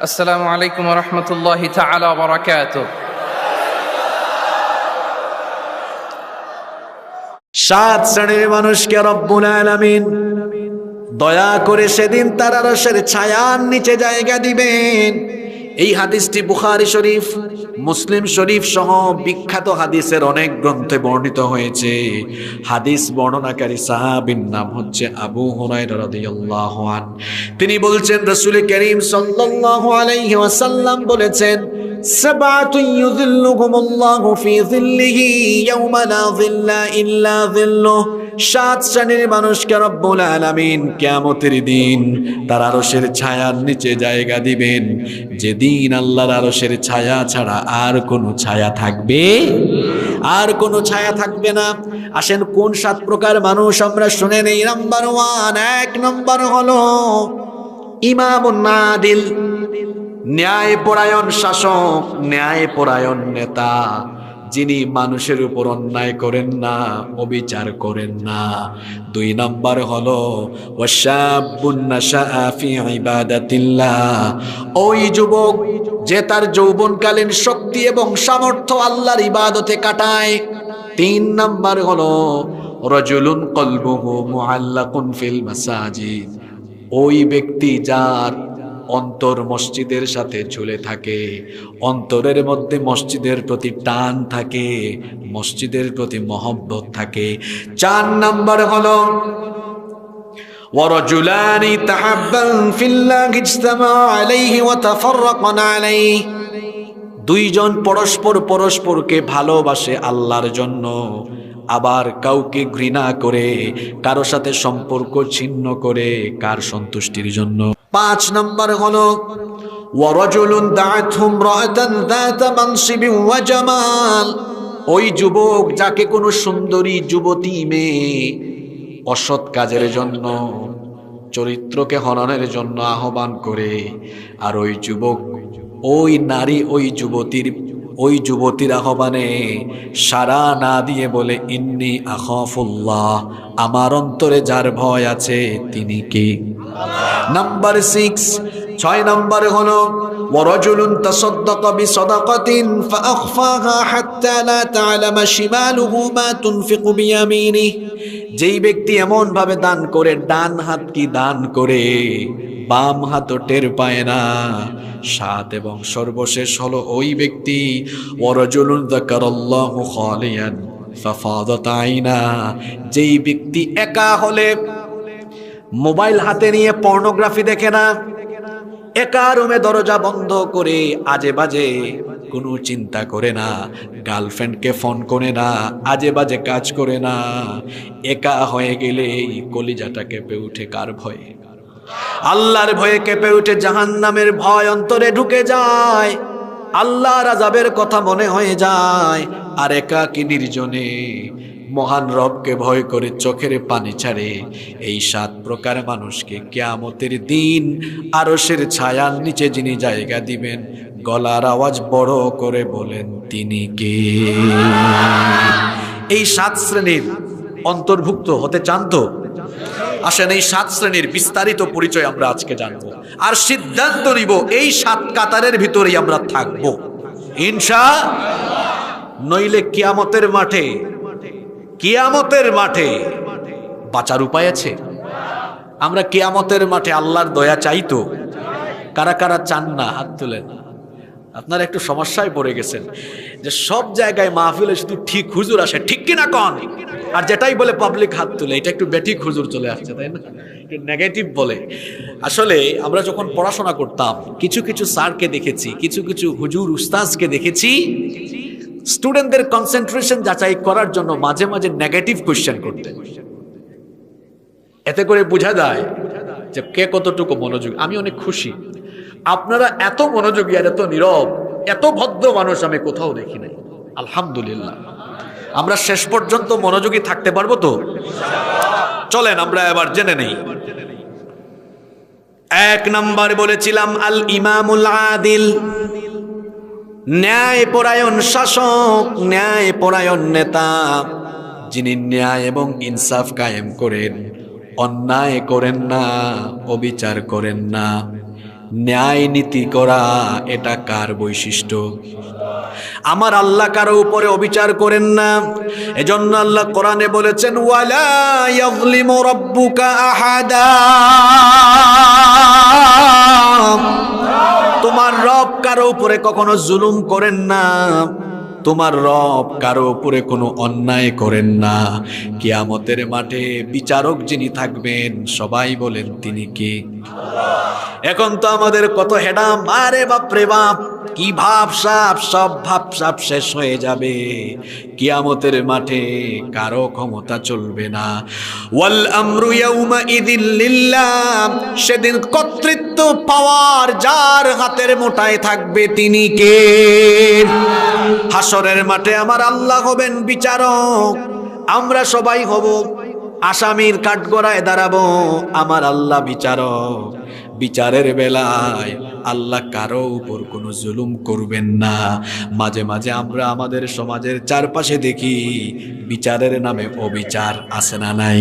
আসসালামু আলাইকুম ওয়া রাহমাতুল্লাহি তাআলা ওয়া বারাকাতুহু। সাত শ্রেণীর মানুষকে রব্বুল আলামিন দয়া করে সেদিন তার আরশের ছায়ার নিচে জায়গা দিবেন। এই হাদিসটি বুখারী শরীফ, মুসলিম শরীফ সহ বিখ্যাত হাদিসের অনেক গ্রন্থে বর্ণিত হয়েছে। হাদিস বর্ণনাকারী সাহাবীর নাম হচ্ছে আবু হুরায়রা রাদিয়াল্লাহু আনহু। তিনি বলছেন, রাসূল করিম সাল্লাল্লাহু আলাইহি ওয়াসাল্লাম বলেছেন, সাবআতুন ইউযিল্লুহুমুল্লাহু ফি যিল্লিহি ইয়াওমা লা যিল্লা ইল্লা যিল্লুহু। সাত শ্রেণীর মানুষকে রব্বুল আলামিন কিয়ামতের দিন তার আরশের ছায়ার নিচে জায়গা দিবেন, যেদিন আল্লাহর আরশের ছায়া ছাড়া আর কোনো ছায়া থাকবে, আর কোনো ছায়া থাকবে না। আসেন কোন সাত প্রকার মানুষ আমরা শুনে নেই। নাম্বার 1, এক নম্বর হলো ইমামুন আদিল, ন্যায়পরায়ণ শাসক, ন্যায়পরায়ণ নেতা, যিনি মানুষের উপর অন্যায় করেন না, অবিচার করেন না। 2 নম্বর হলো ওয়াশাবুন নাশাআ ফি ইবাদাতিল্লাহ, ওই যুবক যে তার যৌবনকালীন শক্তি এবং সামর্থ্য আল্লাহর ইবাদতে কাটায়। 3 নম্বর হলো রাজুলুন কলবুহু মুআল্লাকুন ফিল মাসাজিদ, ওই ব্যক্তি যার অন্তর মসজিদের সাথে ঝুলে থাকে, অন্তরের মধ্যে মসজিদের প্রতি টান থাকে, মসজিদের প্রতি মহব্বত থাকে। 4 নম্বর হলো ওয়ারাজুলানি তাহাব্বান ফিল্লাহি ইজতামা আলাইহি ওয়া তাফাররাকা আলাইহি, দুইজন পরস্পরকে ভালোবাসে আল্লাহর জন্য, আবার কাউকে ঘৃণা করে, কারো সাথে সম্পর্ক ছিন্ন করে কার সন্তুষ্টির জন্য। 5 নম্বর হলো ওয়ারাজুলুন দাআতহু ইমরাআতান যাতা মানসিবিন ওয়া জামাল, ওই যুবক যাকে কোনো সুন্দরী যুবতী মেয়ে অসৎ কাজের জন্য, চরিত্রকে হননের জন্য আহ্বান করে, আর ওই যুবক, ওই নারী ওই যুবতীর আহ্বানে সাড়া না দিয়ে বলে ইন্নী আখাফুল্লাহ, আমার অন্তরে যার ভয় আছে তিনি কে? নাম্বার 6 নম্বর হলো ওয়ারাজুলুন তাসাদদাকা বিসাদাকাতিন ফাআখফাহা হাত্তা লা তা'লামা শিমালুহু মা তুনফিকু বিয়ামিনিহি, যেই ব্যক্তি এমন ভাবে দান করে, ডান হাত কি দান করে বাম হাত টের পায় না। 7 এবং সর্বশেষ হলো ওই ব্যক্তি ওয়ারাজুলুন যাকারাল্লাহু খালিয়ান ফাফাদাত আইনা, যেই ব্যক্তি একা হলে মোবাইল হাতে নিয়ে পর্নোগ্রাফি দেখে না, একা রুমে দরজা বন্ধ করে আজে বাজে কোনো চিন্তা করে না, গার্লফ্রেন্ডকে ফোন করে না, আজে বাজে কাজ করে না, একা হয়ে গেলে কলিজাটা কেঁপে উঠে কার ভয়ে? আল্লাহর ভয়ে কেঁপে উঠে, জাহান্নামের ভয় অন্তরে ঢুকে যায়, আল্লাহর আযাবের কথা মনে হয়ে যায়, আর একাকী নির্জনে মহান রবকে ভয় করে চোখের পানি ছাড়ে। এই 7 প্রকার মানুষকে কিয়ামতের দিন আরশের ছায়ার নিচে যিনি জায়গা দিবেন, গলার আওয়াজ বড় করে বলেন তিনি কে? এই 7 শ্রেণীর অন্তর্ভুক্ত হতে চান তো? আসেন এই 7 শ্রেণীর বিস্তারিত পরিচয় আমরা আজকে জানবো, আর সিদ্ধান্ত নিব এই 7 কাতারের ভিতরেই আমরা থাকবো ইনশাআল্লাহ। নইলে কিয়ামতের মাঠে বাঁচার উপায় আছে? আমরা কিয়ামতের মাঠে আল্লাহর দয়া চাই তো? কারা কারা চান না হাত তুলেন। আপনারা একটু সমস্যায় পড়ে গেছেন যে সব জায়গায় মাহফিলে শুধু ঠিক হুজুর আসে, ঠিক কিনা কন, আর যেটাই বলে পাবলিক হাত তুলে, এটা একটু বেঠিক হুজুর চলে আসছে, তাই না? একটু নেগেটিভ বলে। আসলে আমরা যখন পড়াশোনা করতাম কিছু কিছু স্যারকে দেখেছি, কিছু কিছু হুজুর উস্তাজকে দেখেছি, স্টুডেন্টদের কনসেন্ট্রেশন যাচাই করার জন্য মাঝে মাঝে নেগেটিভ কোয়েশ্চেন করতেন। এতে করে বোঝা যায় যে কে কতটুকু মনোযোগী। আমি অনেক খুশি, আপনারা এত মনোযোগী আর এত নীরব, এত ভদ্র মানুষ আমি কোথাও দেখি নাই। আলহামদুলিল্লাহ। আমরা শেষ পর্যন্ত মনোযোগী থাকতে পারবো তো? চলেন আমরা এবার জেনে নেই। 1 নম্বর বলেছিলাম আল ইমামুল আদিল, ন্যায়পরায়ণ শাসক, ন্যায়পরায়ণ নেতা, যিনি ন্যায় এবং ইনসাফ কায়েম করেন, অন্যায় করেন না, অবিচার করেন না। ন্যায় নীতি করা এটা কার বৈশিষ্ট্য? আমার আল্লাহ কারো উপরে অবিচার করেন না। এজন্য আল্লাহ কোরআনে বলেছেন, ওয়ালা ইয়াযলিমু রাব্বুকা আহাদা, তোমার রব কারো উপরে কখনো জুলুম করেন না, তোমার রব কারো উপরে কোনো অন্যায় করেন না। কিয়ামতের মাঠে বিচারক যিনি থাকবেন, সবাই বলেন তিনি কে? এখন তো আমাদের কত হেডাম, আরে বাপ রে বাপ, কি ভাবসাব, সব ভাবসাব শেষ হয়ে যাবে। কিয়ামতের মাঠে কারো ক্ষমতা চলবে না। ওয়াল আমরু ইয়াউমা ইযিল লিল্লাহ, সেদিন কর্তৃত্ব পাওয়ার যার হাতের মুঠায় থাকবে তিনি কে? হাসরের মাঠে আমার আল্লাহ হবেন বিচারক, আমরা সবাই হব আসামির কাঠগড়ায় দাঁড়াবো, আমার আল্লাহ বিচারক। বিচারের বেলায় আল্লাহ কারো উপর কোনো জুলুম করবেন না। মাঝে মাঝে আমরা আমাদের সমাজের চারপাশে দেখি বিচারের নামে অবিচার, আছে না নাই?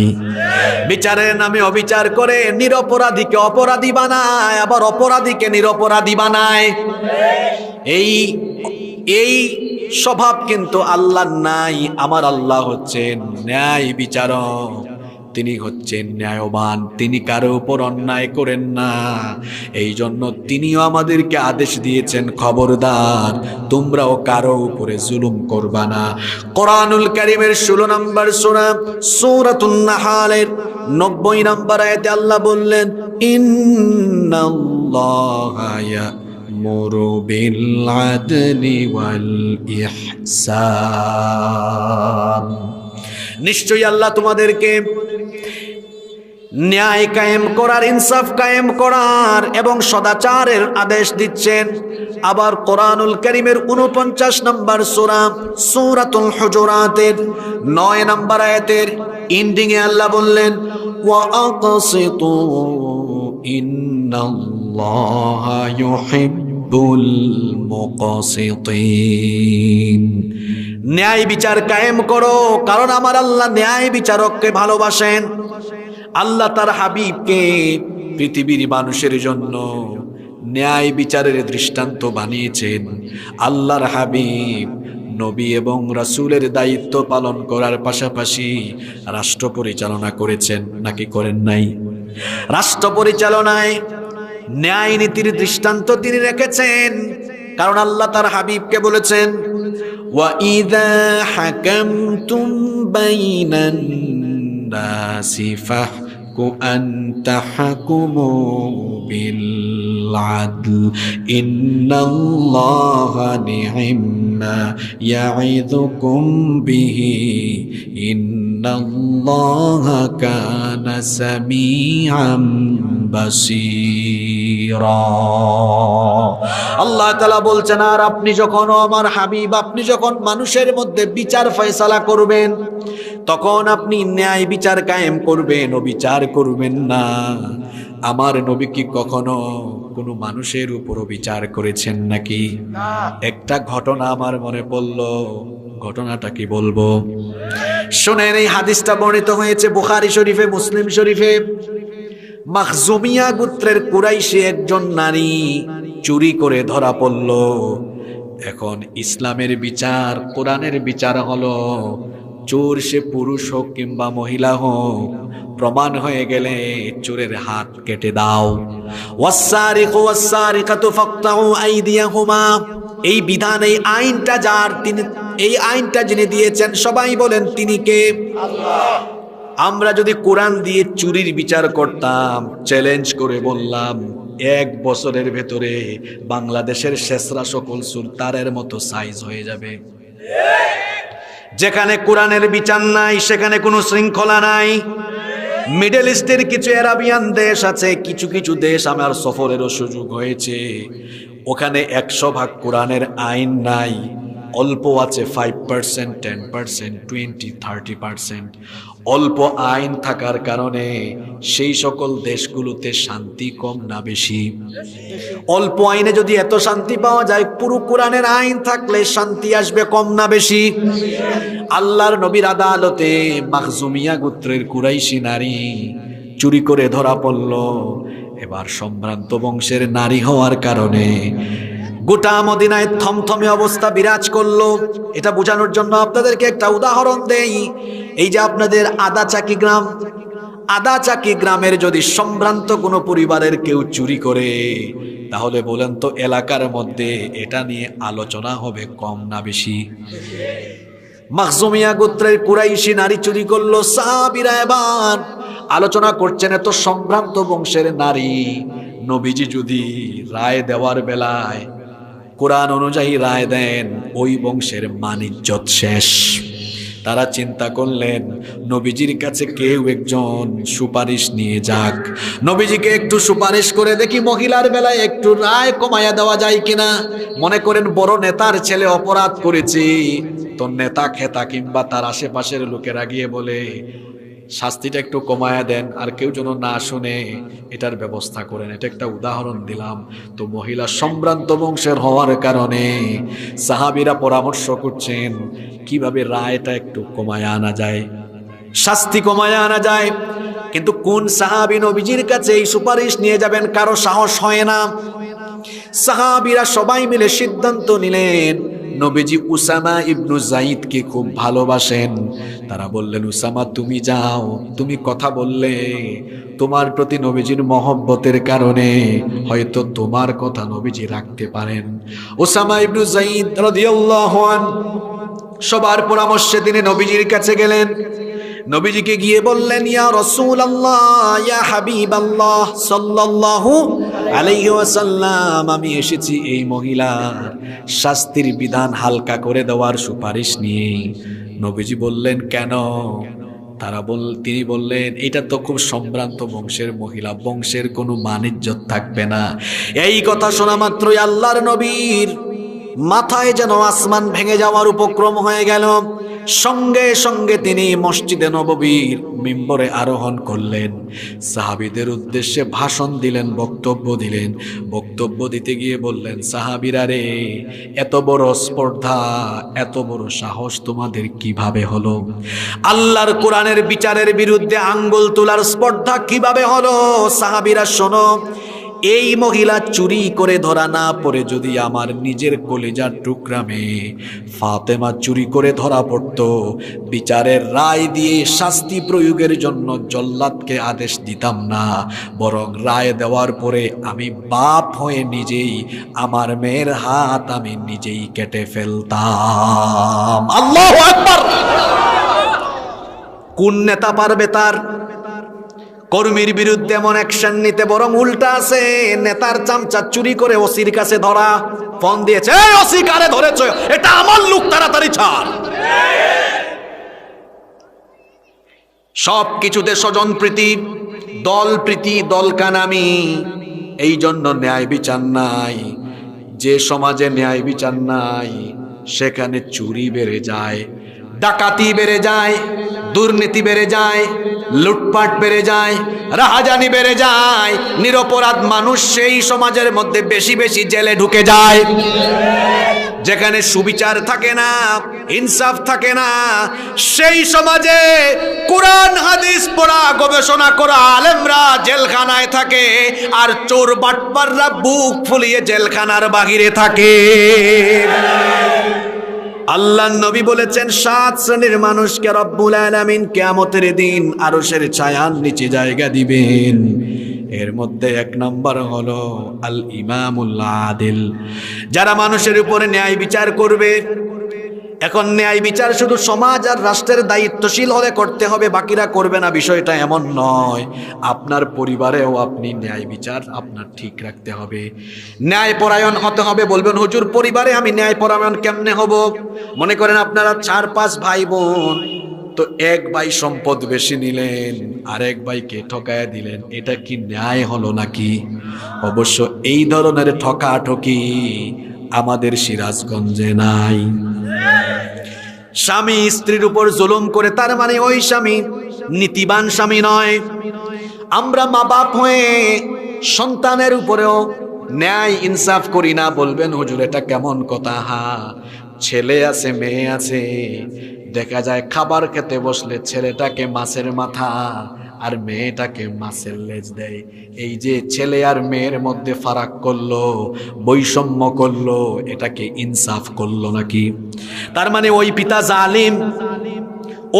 বিচারের নামে অবিচার করে নিরপরাধীকে অপরাধী বানায়, আবার অপরাধীকে নিরপরাধী বানায়। এই স্বভাব কিন্তু আল্লাহ নাই। আমার আল্লাহ হচ্ছেন ন্যায় বিচারক, তিনি হচ্ছেন ন্যায়বান, তিনি কারো উপর অন্যায় করেন না। এই জন্য তিনিও আমাদেরকে আদেশ দিয়েছেন, খবরদার তোমরাও কারো উপরে জুলুম করবা না। কোরআনুল কারীমের 16 নম্বর সূরা সূরাতুন নাহালের 90 নম্বর আয়াতে আল্লাহ বললেন, ইন্নাল্লাহা ইয়া'মুরু বিল আদলি ওয়াল ইহসান, নিশ্চয়ই আল্লাহ তোমাদেরকে ন্যায় কায়েম করার, ইনসাফ কায়েম করার এবং সদাচারের আদেশ দিচ্ছেন। আবার কোরআনুল কারীমের 49 নম্বর সূরা সূরাতুল হুজুরাতের 9 নম্বর আয়াতের এন্ডিং এ আল্লাহ বললেন, ওয়া আকসিতু ইন্নাল্লাহা ইউহিব্বুল মুকসিতিন, ন্যায় বিচার কায়েম করো, কারণ আমার আল্লাহ ন্যায় বিচারককে ভালোবাসেন। আল্লাহ তার হাবিবকে পৃথিবীর মানুষের জন্য ন্যায় বিচারের দৃষ্টান্ত বানিয়েছেন। আল্লাহর হাবিব নবী এবং রাসূলের দায়িত্ব পালন করার পাশাপাশি রাষ্ট্র পরিচালনা করেছেন, নাকি করেন নাই? রাষ্ট্র পরিচালনায় ন্যায় নীতির দৃষ্টান্ত তিনি রেখেছেন, কারণ আল্লাহ তার হাবিবকে বলেছেন, وَإِذَا حَكَمْتُمْ بَيْنَ النَّاسِ فَاحْكُمْ أَنْ تَحْكُمُوا بِالْعَدْلِ إِنَّ اللَّهَ نِعِمَّا يَعِظُكُمْ بِهِ إِنَّ اللَّهَ كَانَ سَمِيعًا بَصِيرًا। আল্লাহ তাআলা বলছেন, আর আপনি যখন, আমার হাবিব, আপনি যখন মানুষের মধ্যে বিচার ফয়সালা করবেন, তখন আপনি ন্যায় বিচার কায়েম করবেন, অবিচার করবেন না। আমার নবী কি কখনো কোনো মানুষের উপর বিচার করেছেন নাকি? একটা ঘটনা আমার মনে পড়ল, ঘটনাটা কি বলবো শুনেন। এই হাদিসটা বর্ণিত হয়েছে বুখারী শরীফে, মুসলিম শরীফে। মাখজুমিয়া গোত্রের কুরাইশি একজন নারী চুরি করে ধরা পড়ল। এখন ইসলামের বিচার, কোরআনের বিচার হলো, চোর সে পুরুষ হোক কিংবা মহিলা হোক, প্রমাণ হয়ে গেলে চোরের হাত কেটে দাও। ওয়াসসারিকু ওয়াসসারিকাতু ফাকতাউ আইদিয়াহুমা, এই বিধান, এই আইনটা যার, তিনি, এই আইনটা যিনি দিয়েছেন, সবাই বলেন তিনি কে? আল্লাহ। আমরা যদি কোরআন দিয়ে চুরির বিচার করতাম, চ্যালেঞ্জ করে বললাম 1 বছরের ভেতরে বাংলাদেশের শেষরা সকল সুলতানের মতো সাইজ হয়ে যাবে। যেখানে কোরআনের বিচার নাই, সেখানে কোনো শৃঙ্খলা নাই। মিডল ইস্টের কিছু আরাবিয়ান দেশ আছে, কিছু কিছু দেশ আমার সফরেরও সুযোগ হয়েছে, ওখানে 100% কোরআনের আইন নাই, অল্প আছে 5%, 10%, 20, 30%। অল্প আইন থাকার কারণে সেই সকল দেশগুলোতে শান্তি কম না বেশি? অল্প আইনে যদি এত শান্তি পাওয়া যায়, পুরো কোরআনের আইন থাকলে শান্তি আসবে কম না বেশি? আল্লাহর নবীর আদালতে মাখজুমিয়া গোত্রের কুরাইশি নারী চুরি করে ধরা পড়ল। এবার সম্ভ্রান্ত বংশের নারী হওয়ার কারণে গোটা মদিনায় থমথমে অবস্থা বিরাজ করলো। এটা বোঝানোর জন্য আপনাদেরকে একটা উদাহরণ দেই। এই যে আপনাদের আদাচাকি গ্রামের যদি সম্ভ্রান্ত কোনো পরিবারের কেউ চুরি করে, তাহলে বলেন তো এলাকার মধ্যে এটা নিয়ে আলোচনা হবে কম না বেশি? মাখজুমিয়া গোত্রের কুরাইশি নারী চুরি করলো, সাহাবীরা এবার আলোচনা করছেন এত সম্ভ্রান্ত বংশের নারী, নবীজি যদি রায় দেওয়ার বেলায় কোরআন অনুযায়ী রায় দেন, ওই বংশের মান-ইজ্জত শেষ। তারা চিন্তা করলেন নবীজির কাছে কেউ একজন সুপারিশ নিয়ে যাক, নবীজিকে একটু সুপারিশ করে দেখি মহিলার বেলায় একটু রায় কমায়া দেওয়া যায় কিনা। মনে করেন বড় নেতার ছেলে অপরাধ করেছে, তো নেতা খেতা কিংবা তার আশেপাশের লোকেরা গিয়ে বলে শাস্তিটা একটু কমায়া দেন, আর কেউ যেন না শুনে এটার ব্যবস্থা করেন। এটা একটা উদাহরণ দিলাম। তো মহিলা সম্ভ্রান্ত বংশের হওয়ার কারণে সাহাবীরা পরামর্শ করছেন কিভাবে রায়টা একটু কমায়া আনা যায়, শাস্তি কমায়া আনা যায়। কিন্তু কোন সাহাবী নবীজির কাছে এই সুপারিশ নিয়ে যাবেন, কারো সাহস হয় না। সাহাবীরা সবাই মিলে সিদ্ধান্ত নিলেন, নবীজি উসামা ইবনু যায়েদকে খুব ভালোবাসেন। তারা বললেন, উসামা তুমি যাও, তুমি কথা বললে তোমার প্রতি নবীজির মহব্বতের কারণে হয়তো তোমার কথা নবীজি রাখতে পারেন। উসামা ইবনু যায়েদ রাদিয়াল্লাহু আনহু সবার পরামর্শে তিনি নবীজির কাছে গেলেন। নবীজিকে গিয়ে বললেন, ইয়া রাসূলুল্লাহ, ইয়া হাবিবাল্লাহ সাল্লাল্লাহু আলাইহি ওয়াসাল্লাম, আমি এসেছি এই মহিলার শাস্তির বিধান হালকা করে দেওয়ার সুপারিশ নিয়ে। নবীজি বললেন, কেন? তিনি বললেন, এটা তো খুব সম্ভ্রান্ত বংশের মহিলা, বংশের কোনো মান-ইজ্জত থাকবে না। এই কথা শোনা মাত্রই আল্লাহর নবীর মাথায় যেন আসমান ভেঙে যাওয়ার উপক্রম হয়ে গেল। সঙ্গে সঙ্গে তিনি মসজিদে নববীর মিম্বরে আরোহণ করলেন, সাহাবীদের উদ্দেশ্যে ভাষণ দিলেন, বক্তব্য দিলেন। বক্তব্য দিতে গিয়ে বললেন, সাহাবীরা রে, এত বড় স্পর্ধা, এত বড় সাহস তোমাদের কিভাবে হলো? আল্লাহর কোরআনের বিচারের বিরুদ্ধে আঙ্গুল তোলার স্পর্ধা কিভাবে হলো? সাহাবীরা শোনো, এই মহিলা চুরি করে ধরা না পড়ে যদি আমার নিজের কলিজার টুকরা মেয়ে ফাতেমা চুরি করে ধরা পড়তো, বিচারের রায় দিয়ে শাস্তি প্রয়োগের জন্য জল্লাদকে আদেশ দিতাম না, বরং রায় দেওয়ার পরে আমি বাপ হয়ে নিজেই আমার মেয়ের হাত আমি নিজেই কেটে ফেলতাম। আল্লাহু আকবার! কোন নেতা পারবে তার কর্মীর বিরুদ্ধে এমন অ্যাকশন নিতে? বরং উল্টা আছে, নেতার চামচা চুরি করে ওসির কাছে ধরা, ফোন দিয়েছে, এই ওসি কারে ধরেছো, এটা আমার লোক, তাড়াতাড়ি ছাড়। সব কিছুতে স্বজন প্রীতি, দল প্রীতি, দলকানামি, এই জন্য ন্যায় বিচার নাই। যে সমাজে ন্যায় বিচার নাই সেখানে চুরি বেড়ে যায়, ডাকাতি বেড়ে যায়, দুর্নীতি বেড়ে যায়, লুটপাট বেড়ে যায়, রাহাজানি বেড়ে যায়, নিরপরাধ মানুষ সেই সমাজের মধ্যে বেশি বেশি জেলে ঢুকে যায়। যেখানে সুবিচার থাকে না, ইনসাফ থাকে না, সেই সমাজে কোরআন হাদিস পড়া গবেষণা করা আলেমরা জেলখানায় থাকে, আর চোর বাটপাররা বুক ফুলিয়ে জেলখানার বাহিরে থাকে। আল্লাহর নবী বলেছেন, 7 শ্রেণীর মানুষকে রব্বুল আলামিন কিয়ামতের দিন আরশের ছায়ার নিচে জায়গা দিবেন। এর মধ্যে 1 নম্বর হলো আল ইমামুল আদিল, যারা মানুষের উপরে ন্যায় বিচার করবে। এখন ন্যায় বিচার শুধু সমাজ আর রাষ্ট্রের দায়িত্বশীল হলে করতে হবে, বাকিরা করবে না, বিষয়টা এমন নয়। আপনার পরিবারেও আপনি ন্যায় বিচার আপনার ঠিক রাখতে হবে, ন্যায়পরায়ণ হতে হবে। বলবেন, হুজুর পরিবারে আমি ন্যায়পরায়ণ কেমনে হব? মনে করেন আপনারা 4-5 ভাই বোন, তো এক ভাই সম্পদ বেশি নিলেন, আরেক ভাইকে ঠকায়া দিলেন, এটা কি ন্যায় হলো নাকি? অবশ্য এই ধরনের ঠকাঠকি আমাদের সিরাজগঞ্জে নাই। স্বামী স্ত্রীর উপর জুলুম করে, তার মানে ওই স্বামী নীতিবান স্বামী নয়। আমরা মা বাপ হয়ে সন্তানের উপরেও ন্যায় ইনসাফ করি না। বলবেন, হুজুর এটা কেমন কথা? ছেলে আছে, মেয়ে আছে, দেখা যায় খাবার খেতে বসলে ছেলেটাকে মাছের মাথা আর মেয়েটাকে মাছের লেজ দেয়। এই যে ছেলে আর মেয়ের মধ্যে ফারাক করলো, বৈষম্য করলো, এটাকে ইনসাফ করলো নাকি? তার মানে ওই পিতা জালিম,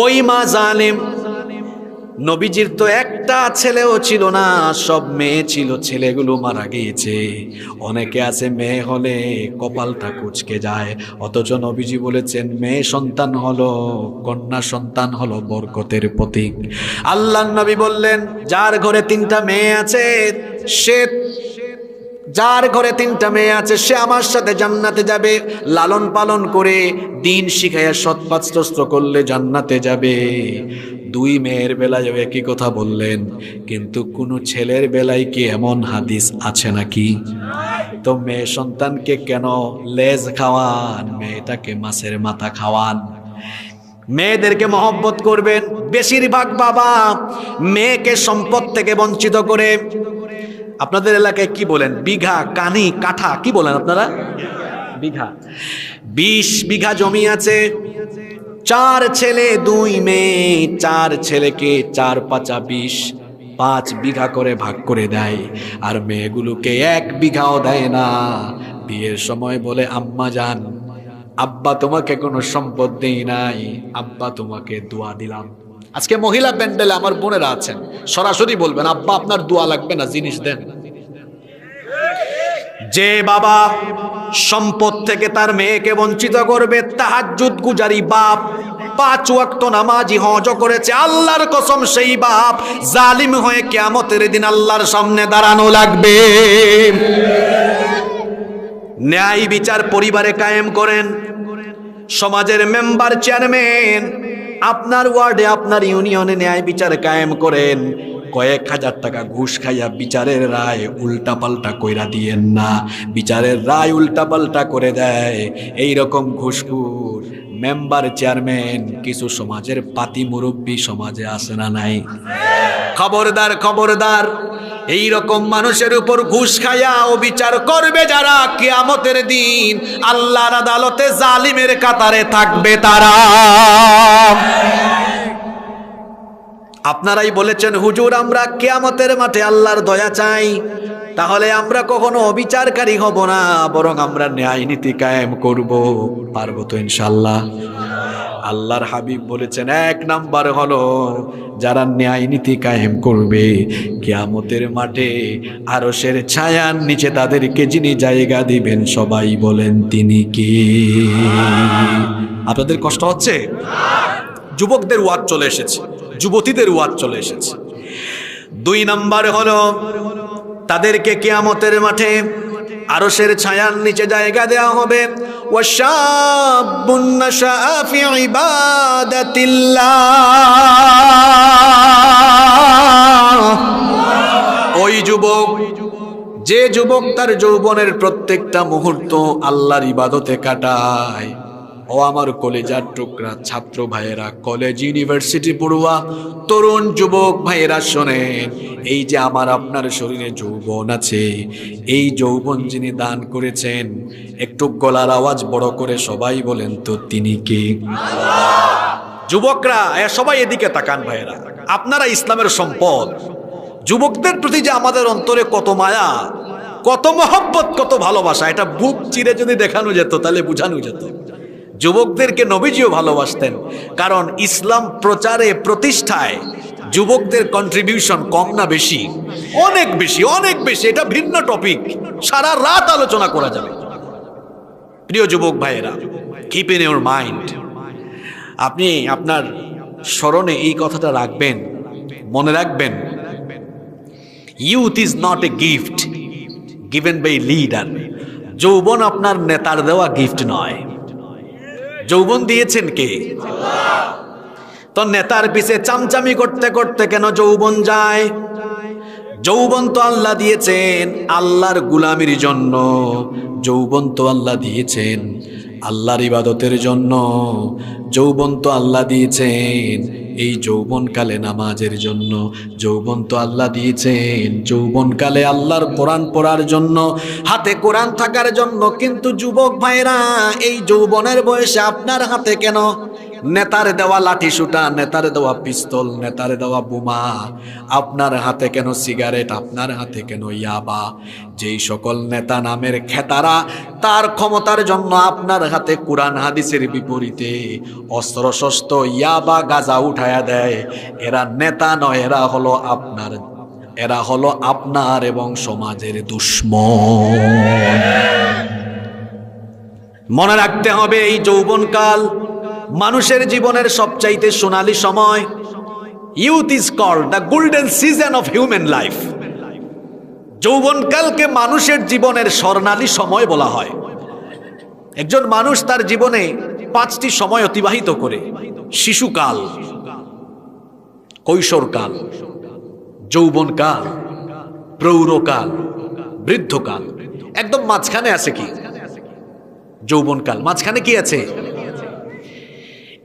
ওই মা জালিম। নবীজির তো একটা ছেলেও ছিল না, সব মেয়ে ছিল, ছেলেগুলো মারা গিয়েছে। অনেকে আছে মেয়ে হলে কপালটা কুঁচকে যায়, অথচ নবীজি বলেছেন মেয়ে সন্তান হলো, কন্যা সন্তান হলো বরকতের প্রতীক। আল্লাহর নবী বললেন, যার ঘরে 3টা মেয়ে আছে সে, যার ঘরে 3টা মেয়ে আছে সে আমার সাথে জান্নাতে যাবে। লালন পালন করে দিন শিখাইয়া সৎপাত্র করলে জান্নাতে যাবে। 2 মেয়ের বেলায় একই কথা বললেন, কিন্তু কোন ছেলের বেলায় কি এমন হাদিস আছে নাকি? তো মেয়ে সন্তানকে কেন লেজ খাওয়ান, মেয়েটাকে মাছের মাথা খাওয়ান। মেয়েদেরকে মহব্বত করবেন। বেশিরভাগ বাবা মেয়েকে সম্পদ থেকে বঞ্চিত করে। আপনাদের এলাকায় কি বলেন? বিঘা, কানি, কাঠা কি বলেন আপনারা? বিঘা। 20 বিঘা জমি আছে, 4 ছেলে 2 মেয়ে, 4 ছেলেকে 4 5 20, 5 বিঘা করে ভাগ করে দেয়। আর মেয়েগুলোকে 1 বিঘাও দেয় না। বিয়ের সময় বলে, আম্মা জান, আব্বা তোমাকে কোনো সম্পদ দেই নাই, আব্বা তোমাকে দোয়া দিলাম। আজকে মহিলা প্যান্ডেলে আমার বোনেরা আছেন, সরাসরি বলবেন, আব্বা আপনার দোয়া লাগবে না, জিনিস দেন। যে বাবা সম্পদ থেকে তার মেয়েকে বঞ্চিত করবে, তাহাজ্জুদ গুজারি বাপ, 5 ওয়াক্ত নামাজি, হজ করেছে, আল্লাহর কসম সেই বাপ জালিম হয়ে কিয়ামতের দিন আল্লাহর সামনে দাঁড়ানো লাগবে। ন্যায় বিচার পরিবারে কায়েম করেন। সমাজের মেম্বার, চেয়ারম্যান, আপনার ওয়ার্ডে, আপনার ইউনিয়নে ন্যায় বিচার কায়েম করেন। কয়েক হাজার টাকা ঘুষ খাইয়া বিচারের রায় উল্টা পাল্টা কইরা দিয়েন না। বিচারের রায় উল্টা পাল্টা করে দেয় এই রকম ঘুষখোর মেম্বার, চেয়ারম্যান, কিছু সমাজের পাতি মুরব্বী সমাজে আসে না নাই? খবরদার, খবরদার। এই রকম মানুষের উপর ঘুষ খাইয়া ও বিচার করবে যারা, কিয়ামতের দিন আল্লাহর আদালতে জালিমের কাতারে থাকবে তারা। আপনারাই বলেছেন, হুজুর আমরা কিয়ামতের মাঠে আল্লাহর দয়া চাই, তাহলে আমরা কখনো অবিচারকারী হব না, বরং আমরা ন্যায় নীতি কায়েম করব। পারবো তো ইনশাআল্লাহ? আল্লাহর হাবিব বলেছেন, 1 নাম্বার হলো যারা ন্যায় নীতি কায়েম করবে, কিয়ামতের মাঠে আরশের ছায়ার নিচে তাদেরকে যিনি জায়গা দিবেন, সবাই বলেন তিনি কি? আপনাদের কষ্ট হচ্ছে? যুবকদের ওয়াজ চলে এসেছে, যুবতীদের ওয়াজ চলে এসেছে। 2 নাম্বার হলো তাদেরকে কিয়ামতের মাঠে আরশের ছায়ার নিচে জায়গা দেওয়া হবে। ওয়াশাবুন নাশাআ ফি ইবাদাতিল্লাহ, ওই যুবক, যে যুবক তার যৌবনের প্রত্যেকটা মুহূর্ত আল্লাহর ইবাদতে কাটায়। ও আমার কলেজার টুকরা ছাত্র ভাইয়েরা, কলেজ ইউনিভার্সিটি পড়ুয়া তরুণ যুবক ভাইয়েরা শোনেন, এই যে আমার আপনার শরীরে যৌবন আছে, এই যৌবন যিনি দান করেছেন, একটু গলার আওয়াজ বড় করে সবাই বলেন তো তিনি কে? যুবকরা সবাই এদিকে তাকান ভাইয়েরা, আপনারা ইসলামের সম্পদ। যুবকদের প্রতি যে আমাদের অন্তরে কত মায়া, কত মহব্বত, কত ভালোবাসা, এটা বুক চিরে যদি দেখানো যেত তাহলে বোঝানো যেত। যুবকদেরকে নবীজিও ভালোবাসতেন, কারণ ইসলাম প্রচারে, প্রতিষ্ঠায় যুবকদের কন্ট্রিবিউশন কম না বেশি? অনেক বেশি, অনেক বেশি। এটা ভিন্ন টপিক, সারা রাত আলোচনা করা যাবে। প্রিয় যুবক ভাইয়েরা, কিপ ইন ইউর মাইন্ড, আপনি আপনার স্মরণে এই কথাটা রাখবেন, মনে রাখবেন, youth is not a gift given by leader. যৌবন আপনার নেতার দেওয়া গিফট নয়। যৌবন দিয়েছেন কে? তো নেতার পিছে চামচামি করতে করতে কেন যৌবন যায়? যৌবন তো আল্লাহ দিয়েছেন আল্লাহর গোলামির জন্য। যৌবন তো আল্লাহ দিয়েছেন আল্লাহর ইবাদতের জন্য। যৌবন তো আল্লাহ দিয়েছেন এই যৌবনকালে নামাজের জন্য, যৌবন তো আল্লাহ দিয়েছেন যৌবনকালে আল্লাহর কোরআন পড়ার জন্য, হাতে কোরআন থাকার জন্য। কিন্তু যুবক ভাইরা, এই যৌবনের বয়সে আপনার হাতে কেন নেতার দেওয়া লাঠি সুটা, নেতার দেওয়া পিস্তল, নেতার দেওয়া বোমা? আপনার হাতে কেন সিগারেট? আপনার হাতে কেন ইয়াবা? যেই সকল নেতা নামের খেতারা তার ক্ষমতার জন্য আপনার হাতে কোরআন হাদিসের বিপরীতে অস্ত্র শস্ত্র ইয়াবা গাজা উঠায়া দেয়, এরা নেতা নয়, এরা হলো আপনার এবং সমাজের দুশ্মন। মনে রাখতে হবে, এই যৌবনকাল মানুষের জীবনের সবচাইতে সোনালী সময়। Youth is called the golden season of human life. যৌবনকালকে মানুষের জীবনের স্বর্ণালী সময় বলা হয়। একজন মানুষ তার জীবনে 5টি সময় অতিবাহিত করে: শিশুকাল, কৈশোরকাল, যৌবনকাল, প্রৌঢ়কাল, বৃদ্ধকাল। একদম মাঝখানে আছে কি? যৌবনকাল। মাঝখানে কি আছে?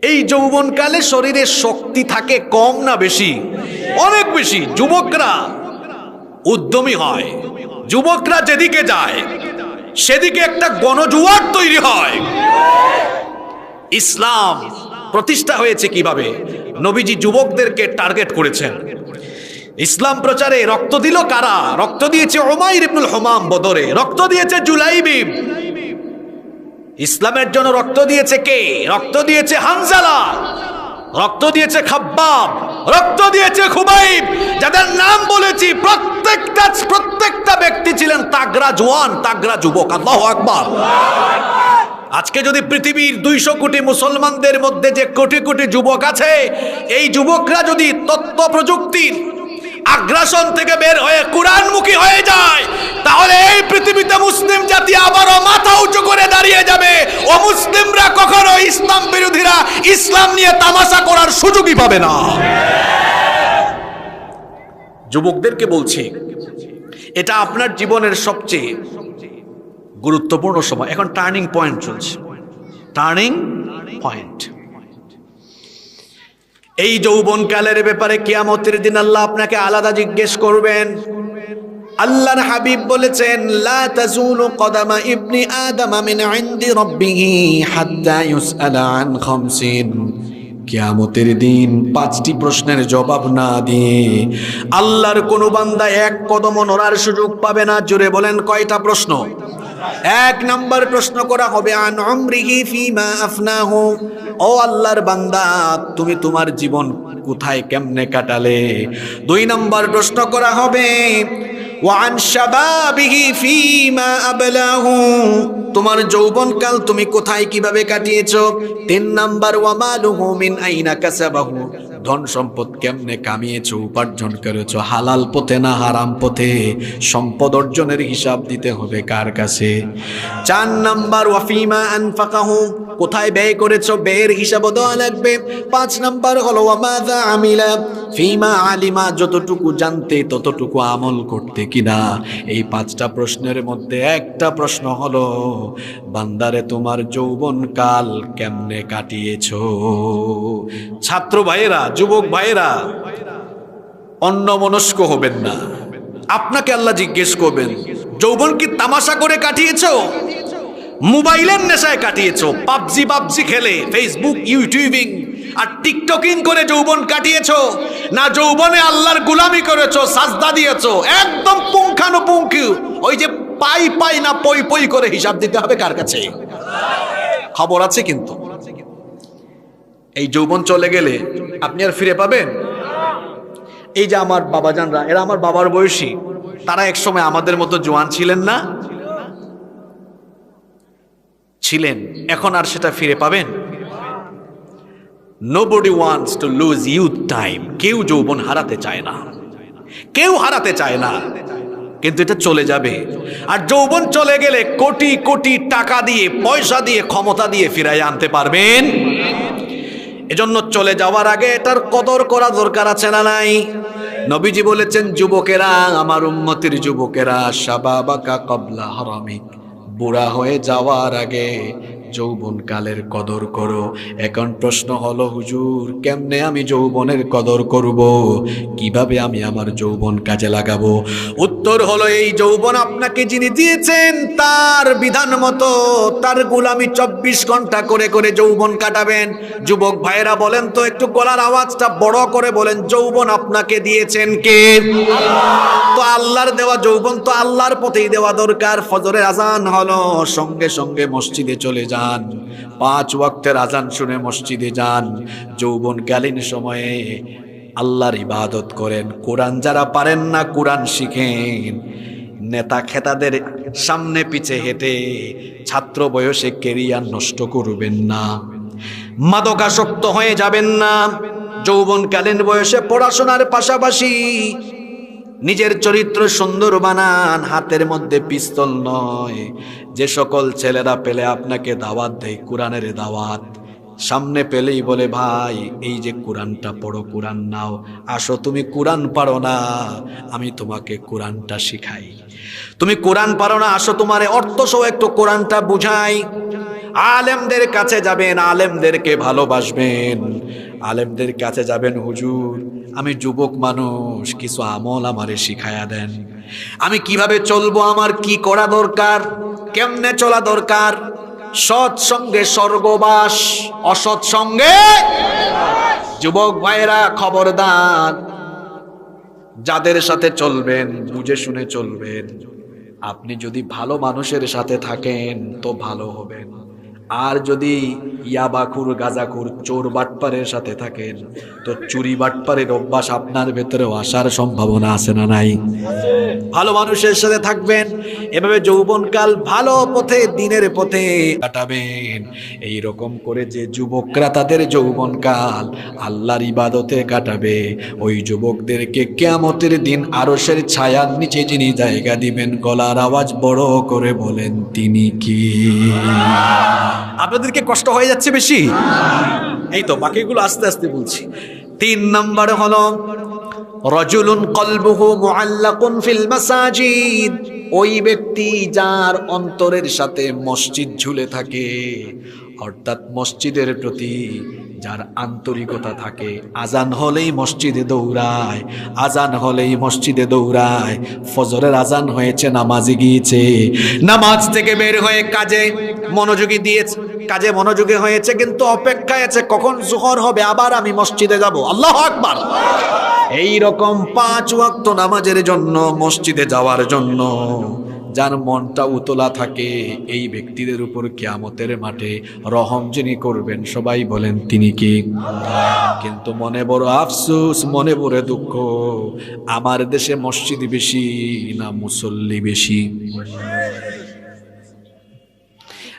এই যৌবনকালে শরীরে শক্তি থাকে কম না বেশি? অনেক বেশি। যুবকরা উদ্যমী হয়, যুবকরা যেদিকে যায় সেদিকে একটা গণজোয়ার তৈরি হয়। ইসলাম প্রতিষ্ঠা হয়েছে কিভাবে? নবীজি যুবকদেরকে টার্গেট করেছেন। ইসলাম প্রচারে রক্ত দিল কারা? রক্ত দিয়েছে উমাইর ইবনুল হুমাম বদরে, রক্ত দিয়েছে জুলাইবিব। ইসলামের জন্য রক্ত দিয়েছে কে? রক্ত দিয়েছে হানজালা, রক্ত দিয়েছে খাব্বাব, রক্ত দিয়েছে খুবাইব। যাদের নাম বলেছি প্রত্যেকটা ব্যক্তি ছিলেন তাগড়া জওয়ান, তাগড়া যুবক। আল্লাহু আকবার। আজকে যদি পৃথিবীর 200 কোটি মুসলমানদের মধ্যে যে কোটি কোটি যুবক আছে, এই যুবকরা যদি তথ্য প্রযুক্তির আগ্রাসন থেকে বের হয়ে কোরআনমুখী হয়ে যায়, তাহলে এই পৃথিবীতে মুসলিম জাতি আবারও মাথা উঁচু করে দাঁড়িয়ে যাবে। অমুসলিমরা কখনো, ইসলাম বিরোধীরা ইসলাম নিয়ে তামাশা করার সুযোগই পাবে না। যুবকদেরকে বলছি, এটা আপনার জীবনের সবচেয়ে গুরুত্বপূর্ণ সময়। এখন টার্নিং পয়েন্ট চলছে, টার্নিং পয়েন্ট। এই যৌবনকালের ব্যাপারে কিয়ামতের দিন আল্লাহ আপনাকে আলাদা জিজ্ঞেস করবেন। আল্লাহর হাবিব বলেছেন, লা তাজুলু কদামা ইবনি আদম মিন ইনদি রাব্বিহি হাত্তা ইউসআলা আন খামসিন। কিয়ামতের দিন 5টি প্রশ্নের জবাব না দিয়ে আল্লাহর কোন বান্দা এক কদম নড়ার সুযোগ পাবে না। জোরে বলেন, কয়টা প্রশ্ন? 1 নাম্বার প্রশ্ন করা হবে, আন উমরিহি ফিমা আফনাহু। ও আল্লাহর বান্দা, তুমি তোমার জীবন কোথায় কেমনে কাটালে? 2 নাম্বার প্রশ্ন করা হবে, ওয়া আন শাবাবিহি ফিমা আবলাহু। তোমার যৌবনকাল তুমি কোথায় কিভাবে কাটিয়েছো? 3 নাম্বার, ওয়া মালুহু মিন আইনা কাসাবাহু। ধন সম্পদ কেমনে কামিয়েছো, উপার্জন করেছো? হালাল পথে না হারাম পথে? সম্পদ অর্জনের হিসাব দিতে হবে কার কাছে? 4 নাম্বার, ওয়া ফিমা আনফাকাহু। কোথায় ব্যয় করেছো, ব্যয়ের হিসাবও দেওয়া লাগবে। 5 নাম্বার হলো, ওয়া মাযা আমিলা ফিমা আলিমা। যতটুকু জানতে ততটুকু আমল করতে কিনা। এই 5টা প্রশ্নের মধ্যে একটা প্রশ্ন হলো, বান্দারে তোমার যৌবনকাল কেমনে কাটিয়েছো? ছাত্র ভাইয়েরা, যুবক ভাইয়েরা, অন্যমনস্ক হবেন না। আপনাকে আল্লাহ জিজ্ঞেস করবেন, যৌবন কি তামাশা করে কাটিয়েছো? মোবাইলের নেশায় কাটিয়েছো? পাবজি খেলে, ফেসবুক, ইউটিউবিং আর টিকটকিং করে যৌবন কাটিয়েছো? না যৌবনে আল্লাহর গোলামি করেছো, সাজদা দিয়েছো? একদম পুঙ্খানুপুঙ্খু, ওই যে পাই না পই করে হিসাব দিতে হবে কার কাছে? খবর আছে কিন্তু। এই যৌবন চলে গেলে আপনি আর ফিরে পাবেন? এই যে আমার বাবাজানরা, এরা আমার বাবার বয়সী, তারা একসময় আমাদের মতো জোয়ান ছিলেন না? ছিলেন। এখন আর সেটা ফিরে পাবেন? Nobody wants to lose youth time. কেউ যৌবন হারাতে চায় না, কেউ হারাতে চায় না, কিন্তু এটা চলে যাবে। আর যৌবন চলে গেলে কোটি কোটি টাকা দিয়ে, পয়সা দিয়ে, ক্ষমতা দিয়ে ফিরাই আনতে পারবেন? এজন্য চলে যাওয়ার আগে এটার কদর করা দরকার আছে না নাই? নবীজি বলেছেন, যুবকেরা, আমার উম্মতের যুবকেরা, শাবাবাকা ক্বাবলা হারামিক। বুড়া হয়ে যাওয়ার আগে যৌবনকালের কদর করো। এখন প্রশ্ন হলো হুজুর, কেমনে আমি যৌবনের কদর করব? কিভাবে আমি আমার যৌবন কাজে লাগাবো? উত্তর হলো, এই যৌবন আপনাকে যিনি দিয়েছেন তার বিধান মতো তার গোলামি 24 ঘন্টা করে করে যৌবন কাটাবেন। যুবক ভাইয়েরা বলেন তো, একটু গলার আওয়াজটা বড় করে বলেন, যৌবন আপনাকে দিয়েছেন কে? তো আল্লাহর দেওয়া যৌবন তো আল্লাহর পথেই দেওয়া দরকার। ফজরের আজান হলো, সঙ্গে সঙ্গে মসজিদে চলে যান, 5 ওয়াক্তের আজান শুনে মসজিদে যান। যৌবনকালীন সময়ে আল্লাহর ইবাদত করেন। কোরআন যারা পারেন না, কোরআন শিখেন। নেতা খেতাদের সামনে পিছে হেঁটে ছাত্র বয়সে কেরিয়ার নষ্ট করবেন না, মাদকাসক্ত হয়ে যাবেন না। যৌবনকালীন বয়সে পড়াশোনার পাশাপাশি নিজের চরিত্র সুন্দর বানান। হাতের মধ্যে পিস্তল নয়। যে সকল ছেলেরা পেলে আপনাকে দাওয়াত দেয়, কোরআনের দাওয়াত, সামনে পেলেই বলে ভাই এই যে কোরআনটা পড়ো, কোরআন নাও, আসো তুমি কোরআন পারো না, আমি তোমাকে কোরআনটা শিখাই। তুমি কোরআন পারো না, আসো তোমার অর্থ সহ একটু কোরআনটা বুঝাই। আলেমদের কাছে যাবেন, আলেমদেরকে ভালোবাসবেন, আলেমদের কাছে যাবেন, হুজুর আমি যুবক মানুষ, কিছু আমল আমারে শিখায়া দেন, আমি কিভাবে চলবো, আমার কি করা দরকার, কেমনে চলা দরকার। সৎ সঙ্গে স্বর্গবাস, অসৎ সঙ্গে। যুবক ভাইরা খবরদার, যাদের সাথে চলবেন বুঝে শুনে চলবেন। আপনি যদি ভালো মানুষের সাথে থাকেন তো ভালো হবেন, আর যদি ইয়াবাখুর, গাজাখুর, চোর বাটপারের সাথে থাকেন তো চুরি বাটপারের অভ্যাস আপনার ভেতরেও আসার সম্ভাবনা আছে না নাই? ভালো মানুষের সাথে থাকবেন, এভাবে যৌবনকাল ভালো পথে, দিনের পথে কাটাবেন। এই রকম করে যে যুবকরা তাদের যৌবনকাল আল্লাহর ইবাদতে কাটাবে, ওই যুবকদেরকে কিয়ামতের দিন আরশের ছায়ার নিচে যিনি জায়গা দিবেন, গলার আওয়াজ বড় করে বলেন তিনি কি? আপনাদেরকে কষ্ট হয়ে যাচ্ছে বেশি? এই তো বাকিগুলো আস্তে আস্তে বলছি। 3 নম্বরে হলো রাজুলুন কলবুহু মুআল্লাকুন ফিল মাসাজিদ, ওই ব্যক্তি যার অন্তরের সাথে মসজিদ ঝুলে থাকে, অর্থাৎ মসজিদের প্রতি যার আন্তরিকতা থাকে। আজান হলেই মসজিদে দৌড়ায়, আজান হলেই মসজিদে দৌড়ায়। ফজরের আজান হয়েছে, নামাজে গিয়েছে, নামাজ থেকে বের হয়ে কাজে মনোযোগী দিয়েছে, কাজে মনোযোগী হয়েছে, কিন্তু অপেক্ষায় আছে কখন জোহর হবে, আবার আমি মসজিদে যাব। আল্লাহু আকবার। এই রকম 5 ওয়াক্ত নামাজের জন্য, মসজিদে যাওয়ার জন্য যার মনটা উতলা থাকে, এই ব্যক্তিদের উপর কিয়ামতের মাঠে রহম যিনি করবেন, সবাই বলেন তিনি কি? কিন্তু মনে বড় আফসোস, মনে বড় দুঃখ, আমার দেশে মসজিদ বেশি না মুসল্লি বেশি?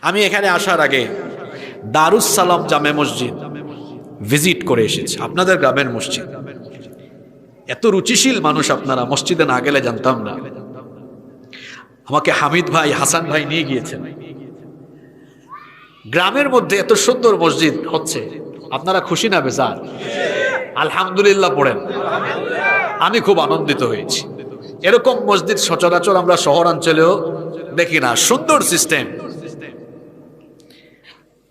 আমি এখানে আসার আগে দারুস সালাম জামে মসজিদ ভিজিট করে এসেছি, আপনাদের গ্রামের মসজিদ। এত রুচিশীল মানুষ আপনারা, মসজিদে না গেলে জানতাম না। আমাকে হামিদ ভাই, হাসান ভাই নিয়ে গিয়েছেন। গ্রামের মধ্যে এত সুন্দর মসজিদ হচ্ছে, আপনারা খুশি না বেজার? আলহামদুলিল্লাহ পড়েন। আমি খুব আনন্দিত হয়েছি। এরকম মসজিদ সচরাচর আমরা শহরাঞ্চলেও দেখি না। সুন্দর সিস্টেম।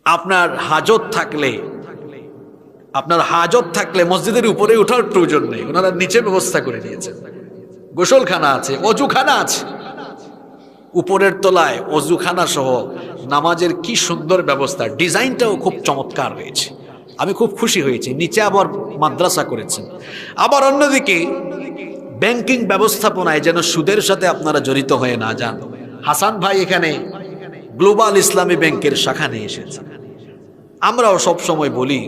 আপনার হাজত থাকলে মসজিদের উপরে ওঠার প্রয়োজন নেই, ওনারা নিচে ব্যবস্থা করে দিয়েছেন। গোসলখানা আছে, অজুখানা আছে, উপরের তলায় অজুখানা সহ নামাজের কি সুন্দর ব্যবস্থা। ডিজাইনটাও খুব চমৎকার হয়েছে, আমি খুব খুশি হয়েছি। নিচে আবার মাদ্রাসা করেছেন। আবার অন্যদিকে ব্যাংকিং ব্যবস্থাপনায় যেন সুদের সাথে আপনারা জড়িত হয়ে না যান। হাসান ভাই এখানে গ্লোবাল ইসলামী ব্যাংকের শাখা নিয়ে এসেছে। আমরাও সব সময় বলি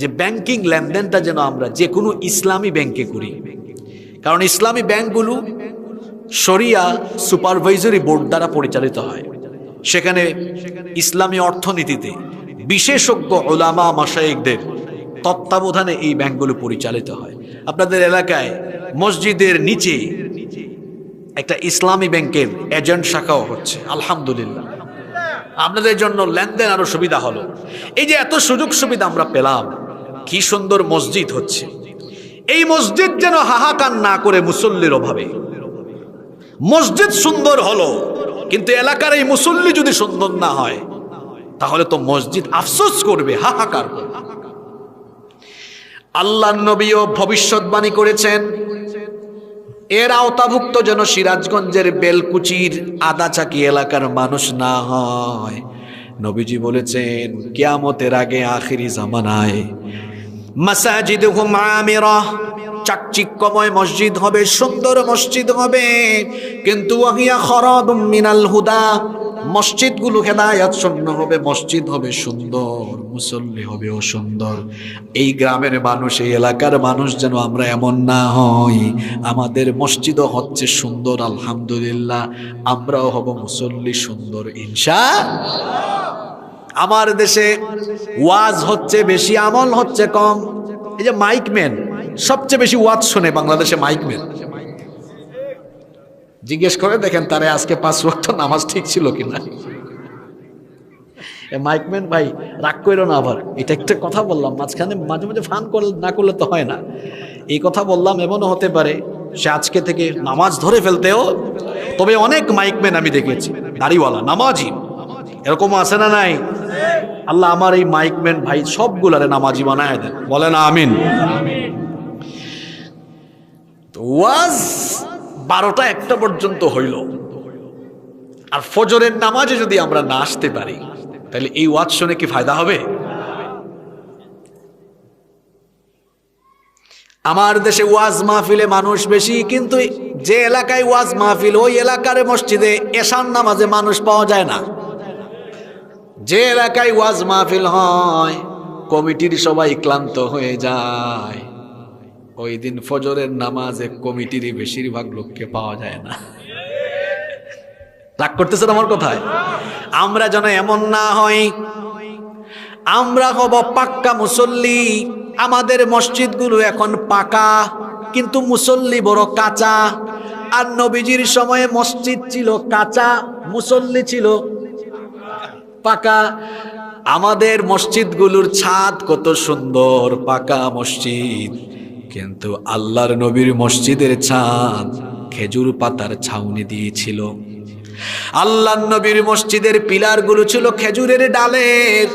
যে ব্যাংকিং লেনদেনটা যেন আমরা যে কোনো ইসলামী ব্যাংকে করি, কারণ ইসলামী ব্যাংকগুলো শরিয়া সুপারভাইজরি বোর্ড দ্বারা পরিচালিত হয়। সেখানে ইসলামী অর্থনীতিতে বিশেষজ্ঞ উলামা মাশায়েখদের তত্ত্বাবধানে এই ব্যাংকগুলো পরিচালিত হয়। আপনাদের এলাকায় মসজিদের নিচে একটা ইসলামী ব্যাংকের এজেন্ট শাখাও হচ্ছে, আলহামদুলিল্লাহ। আপনাদের জন্য লেনদেন আরো সুবিধা হলো। এই যে এত সুযোগ সুবিধা আমরা পেলাম, কি সুন্দর মসজিদ হচ্ছে। এই মসজিদ যেন হাহাকার না করে মুসল্লির অভাবে। মসজিদ সুন্দর হলো, কিন্তু এলাকার এই মুসল্লি যদি সুন্দর না হয় তাহলে তো মসজিদ আফসোস করবে, হাহাকার করবে। আল্লাহর নবীও ভবিষ্যৎবাণী করেছেন, এর আওতাভুক্ত যেন সিরাজগঞ্জের বেলকুচির আদাচাকি এলাকার মানুষ না হয়। নবীজি বলেছেন কিয়ামতের আগে আখিরি জামানায় মাসাজিদুহুম আমিরা, চাকচিক্যময় মসজিদ হবে, সুন্দর মসজিদ হবে, কিন্তু ওয়াহিয়া খরাবুম মিনাল হুদা, মসজিদগুলো হেদায়েত শূন্য হবে, মসজিদ হবে সুন্দর, মুসল্লি হবে অসুন্দর। এই গ্রামের মানুষ, এই এলাকার মানুষ যেন আমরা এমন না হই, আমাদের মসজিদও হচ্ছে সুন্দর আলহামদুলিল্লাহ, আমরাও হব মুসল্লি সুন্দর ইনশাআল্লাহ। আমার দেশে ওয়াজ হচ্ছে বেশি, আমল হচ্ছে কম। এই যে মাইকম্যান সবচেয়ে বেশি ওয়াজ শোনে বাংলাদেশে, মাইকম্যান। জিজ্ঞেস করে দেখেন তারে আজকে 5 ওয়াক্ত নামাজ ঠিক ছিল কিনা। মাইকম্যান ভাই রাগ করো না, আবার এটা একটা কথা বললাম মাঝখানে, মাঝে মাঝে ফান না করলে তো হয় না। এই কথা বললাম, এমনও হতে পারে সে আজকে থেকে নামাজ ধরে ফেলতেও। তবে অনেক মাইকম্যান আমি দেখেছি দাড়িওয়ালা নামাজি, এরকম আছে না নাই? আল্লাহ আমার এই মাইকম্যান ভাই সবগুলারে নামাজি বানায় দেন, বলেন আমিন। ওয়াজ 12টা-1টা পর্যন্ত হইল, আর ফজরের নামাজে যদি আমরা না আসতে পারি তাহলে এই ওয়াজ শুনে কি ফায়দা হবে? আমার দেশে ওয়াজ মাহফিলে মানুষ বেশি, কিন্তু যে এলাকায় ওয়াজ মাহফিল ওই এলাকার মসজিদে এশার নামাজে মানুষ পাওয়া যায় না। যে এলাকায় ওয়াজ মাহফিল হয় কমিটির সবাই ক্লান্ত হয়ে যায়, ওই দিন ফজরের নামাজে কমিটির বেশিরভাগ লোককে পাওয়া যায় না। রাগ করতেছেন আমার কথায়? আমরা যেন এমন না হই, আমরা হব পাক্কা মুসল্লি। আমাদের মসজিদগুলো এখন পাকা, কিন্তু মুসল্লি বড় কাঁচা। আর নবীজির সময়ে মসজিদ ছিল কাঁচা, মুসল্লি ছিল পাকা। আমাদের মসজিদগুলোর ছাদ কত সুন্দর, পাকা মসজিদ, কিন্তু আল্লাহর নবীর মসজিদের ছাদ খেজুর পাতার ছাউনি দিয়েছিল। আল্লাহর নবীর মসজিদের পিলারগুলো ছিল খেজুরের ডালের।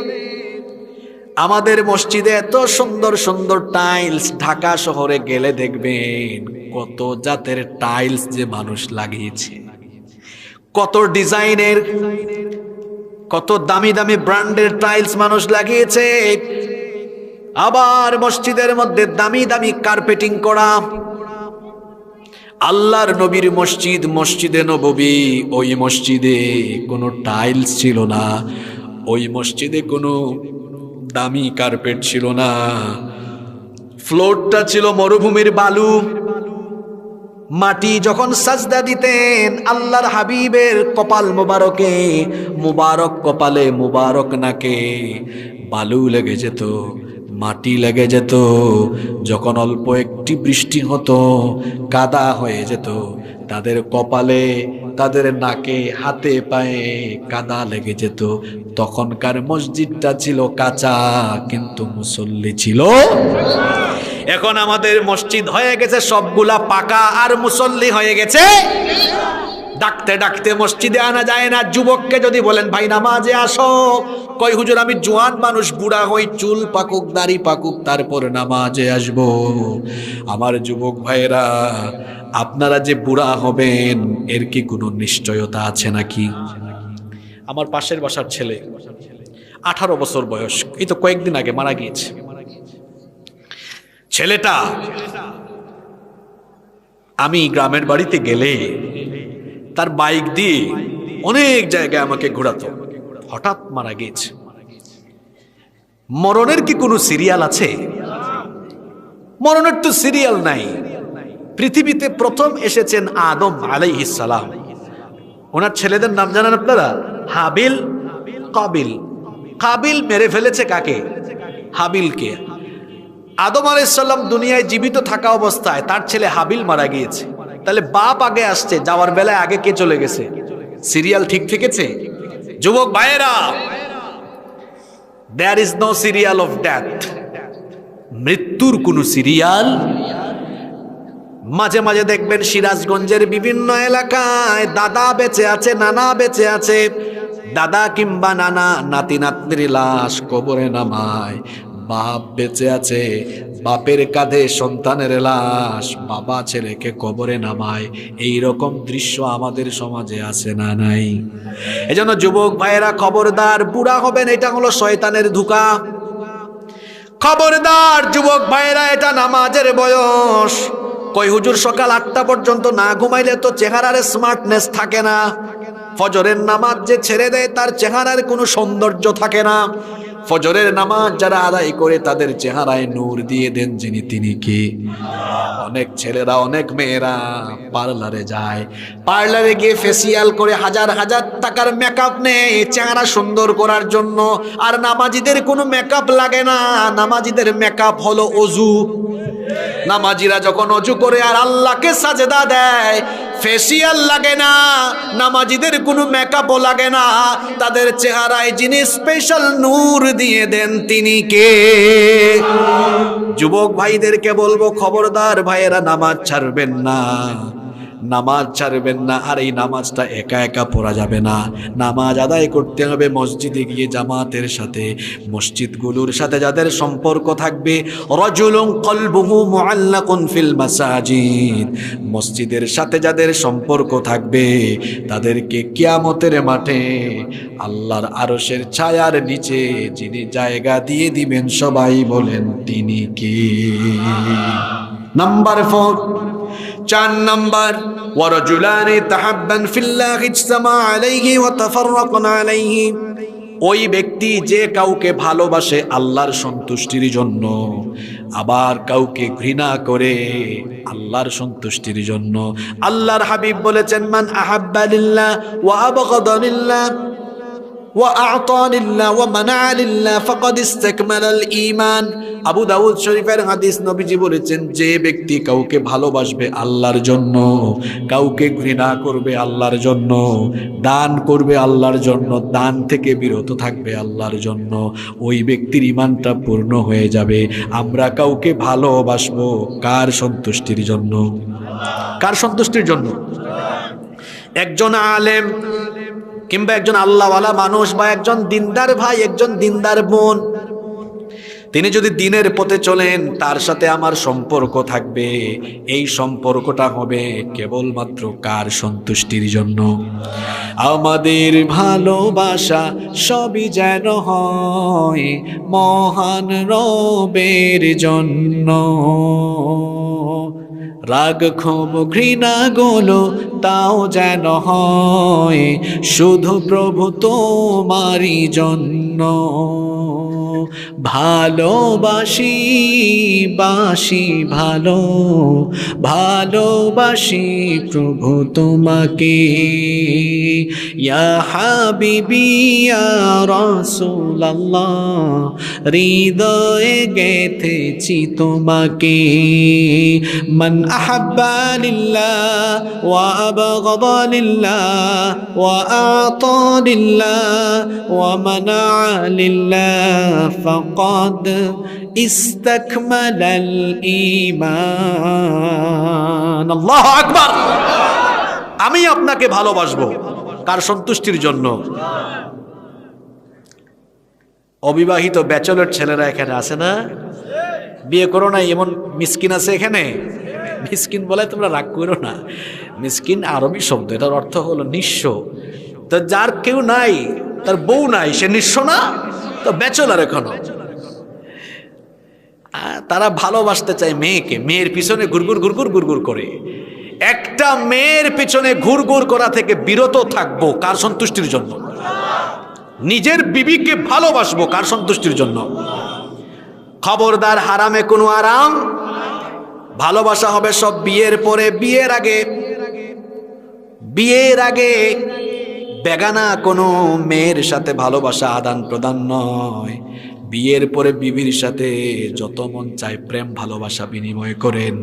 আমাদের মসজিদে এত সুন্দর সুন্দর টাইলস, ঢাকা শহরে গেলে দেখবেন কত জাতের টাইলস যে মানুষ লাগিয়েছে, কত ডিজাইনের, কত দামি দামি ব্র্যান্ডের টাইলস মানুষ লাগিয়েছে। আবার মসজিদের মধ্যে দামি দামি কার্পেটিং করা। আল্লাহর নবীর মসজিদ, মসজিদে নববী, ওই মসজিদে কোনো টাইলস ছিল না, ওই মসজিদে কোনো দামি কার্পেট ছিল না, ফ্লোরটা ছিল মরুভূমির বালু মাটি। যখন সাজদা দিতেন আল্লাহর হাবিবের কপাল মোবারকে, মুবারক কপালে মুবারক নাকে বালু লেগে যেত, মাটি লেগে যেত। যখন অল্প একটি বৃষ্টি হতো কাদা হয়ে যেত, তাদের কপালে, তাদের নাকে, হাতে পায়ে কাদা লেগে যেত। তখনকার মসজিদটা ছিল কাঁচা, কিন্তু মুসল্লি ছিল। এখন আমাদের মসজিদ হয়ে গেছে সবগুলা পাকা, আর মুসল্লি হয়ে গেছে। ডাকতে ডাকতে মসজিদে আনা যায় না। যুবককে যদি বলেন ভাই নামাজে আসো, কই হুজুর আমি জোয়ান মানুষ, বুড়া হই, চুল পাকুক দাড়ি পাকুক তারপর নামাজে আসবো। আমার যুবক ভাইরা, আপনারা যে বুড়া হবেন এর কি কোনো নিশ্চয়তা আছে নাকি? আমার পাশের বাসার ছেলে 18 বছর বয়স, এই তো কয়েকদিন আগে মারা গিয়েছে। ছেলেটা, আমি গ্রামের বাড়িতে গেলে তার বাইক দিয়ে অনেক জায়গায় আমাকে ঘোরাতো, হঠাৎ মারা গিয়েছে। মরণের কি কোনো সিরিয়াল আছে? মরণের তো সিরিয়াল নাই। পৃথিবীতে প্রথম এসেছেন আদম আলাইহিস সালাম। ওনার ছেলেদের নাম জানেন আপনারা? হাবিল, কাবিল। কাবিল মেরে ফেলেছে কাকে? হাবিলকে। আদম আলাইহিস সালাম দুনিয়ায় জীবিত থাকা অবস্থায় তার ছেলে হাবিল মারা গিয়েছে। তাহলে বাপ আগে আসছে, যাওয়ার বেলায় আগে কে চলে গেছে? সিরিয়াল ঠিক থেকেছে? যুবক ভাইয়েরা, there is no serial of death. মৃত্যুর কোনো সিরিয়াল। মাঝে মাঝে দেখবেন সিরাজগঞ্জের বিভিন্ন এলাকায় দাদা বেঁচে আছে, নানা বেঁচে আছে, দাদা কিংবা নানা নাতি নাতনির লাশ কবরে নামায়, বাপ বেঁচে আছে, বাপের কাঁধে সন্তানের লাশ, বাবা ছেলেকে কবরে নামায়। এই রকম দৃশ্য আমাদের সমাজে আছে না নাই? এজন্য যুবক ভাইয়েরা খবরদার, বুড়া হবেন এটা হলো শয়তানের ধোঁকা। খবরদার যুবক ভাইয়েরা, এটা নামাজের বয়স। কই হুজুর সকাল 8টা পর্যন্ত না ঘুমাইলে তো চেহারার স্মার্টনেস থাকে না। ফজরের নামাজ যে ছেড়ে দেয় তার চেহারার কোনো সৌন্দর্য থাকে না। ফজরের নামাজ যারা আদায় করে তাদের চেহারায় নূর দিয়ে দেন যিনি, তিনি কি? অনেক ছেলেরা অনেক মেয়েরা পার্লারে যায়, পার্লারে গিয়ে ফেসিয়াল করে হাজার হাজার টাকার মেকআপ নেয় চেহারা সুন্দর করার জন্য। আর নামাজিদের কোনো মেকআপ লাগে না, নামাজিদের মেকআপ হলো অজু। নামাজিরা যখন অজু করে আর আল্লাহকে সাজদা দেয়, ফেসিয়াল লাগে না, নামাজিদের কোনো মেকআপও লাগে না, তাদের চেহারায় যিনি স্পেশাল নূর দিয়ে দেন তিনি কে? যুবক ভাইদেরকে বলবো খবরদার ভাইয়েরা, নামাজ ছাড়বেন না, নামাজ ছাড়বেন না। আর এই নামাজটা একা একা পড়া যাবে না, নামাজ আদায় করতে হবে মসজিদে গিয়ে জামাতের সাথে। মসজিদগুলোর সাথে যাদের সম্পর্ক থাকবে, রাজুলুন কলবুহু মুআল্লাকুন ফিল মাসাজিদ, মসজিদের সাথে যাদের সম্পর্ক থাকবে তাদেরকে কিয়ামতের মাঠে আল্লাহর আরশের ছায়ার নিচে যিনি জায়গা দিয়ে দিবেন, সবাই বলেন তিনি কি? নাম্বার 4, 4 নাম্বার, ওয়ারাজুলানি তাহাব্বান ফিল্লাহি ইজতামা আলাইহি ওয়া তাফাররাকান আলাইহি, ওই ব্যক্তি যে কাউকে ভালোবাসে আল্লাহর সন্তুষ্টির জন্য, আবার কাউকে ঘৃণা করে আল্লাহর সন্তুষ্টির জন্য। আল্লাহর হাবিব বলেছেন, মান আহাব্বা লিল্লাহ ওয়া আবগাদা লিল্লাহ ওয়া আ'তা লিল্লাহ ওয়া মানা'a লিল্লাহ ফাকাদ ইসতাকমালাল ঈমান। আবু দাউদ শরীফের হাদিস, নবীজি বলেছেন, যে ব্যক্তি কাউকে ভালোবাসবে আল্লাহর জন্য, কাউকে ঘৃণা করবে আল্লাহর জন্য, দান করবে আল্লাহর জন্য, দান থেকে বিরত থাকবে আল্লাহর জন্য, ওই ব্যক্তির ঈমানটা পূর্ণ হয়ে যাবে। আমরা কাউকে ভালোবাসবো কার সন্তুষ্টির জন্য? কার সন্তুষ্টির জন্য? একজন আলেম কিংবা একজন আল্লাহওয়ালা মানুষ, বা একজন দিনদার ভাই, একজন দিনদার বোন, তিনি যদি দিনের পথে চলেন, তার সাথে আমার সম্পর্ক থাকবে। এই সম্পর্কটা হবে কেবলমাত্র কার সন্তুষ্টির জন্য? আমাদের ভালোবাসা সবই যেন হয় মহান রবের জন্য, রাগ ক্ষোভ ঘৃণা গুলো তাও যেন হয় শুধু প্রভু তোমারই জন্য। ভালোবাসি বাসি ভালো, ভালোবাসি প্রভু তোমাকে, ইয়া হাবিবি ইয়া রাসূলুল্লাহ, হৃদয়ে গেথেছি তোমাকে। মান আহাব্বা লিল্লাহ ওয়া আবগাদা লিল্লাহ ওয়া আ'তা লিল্লাহ ওয়া মানা'a লিল্লাহ ফাকাদ ইসতাকমালাল ঈমান। আল্লাহু আকবার। আমি আপনাকে ভালোবাসবো কার সন্তুষ্টির জন্য? অবিবাহিত ব্যাচেলর ছেলেরা এখানে আছে না? বিয়ে করো না এমন মিসকিন আছে এখানে? মিসকিন বলে তোমরা রাগ করো না, মিসকিন আরবি শব্দ, এটার অর্থ হলো নিঃস্ব। তো যার কেউ নাই, তার বউ নাই, সে নিঃস্ব না? তো ব্যাচেলর এখনো। তারা ভালোবাসতে চায় মেয়েকে, মেয়ের পিছনে ঘুরঘুর ঘুরঘুর ঘুরঘুর করে। একটা মেয়ের পিছনে ঘুরঘুর করা থেকে বিরত থাকবো কার সন্তুষ্টির জন্য? নিজের বিবিকে ভালোবাসবো কার সন্তুষ্টির জন্য? খবরদার, হারামে কোনো আরাম। ভালোবাসা হবে সব বিয়ের পরে, বিয়ের আগে, বিয়ের আগে বেগানা কোনো মেয়ের সাথে ভালোবাসা আদান প্রদান নয়। বিয়ের পরে বিবির সাথে যত মন চায় প্রেম ভালোবাসা বিনিময় করেন,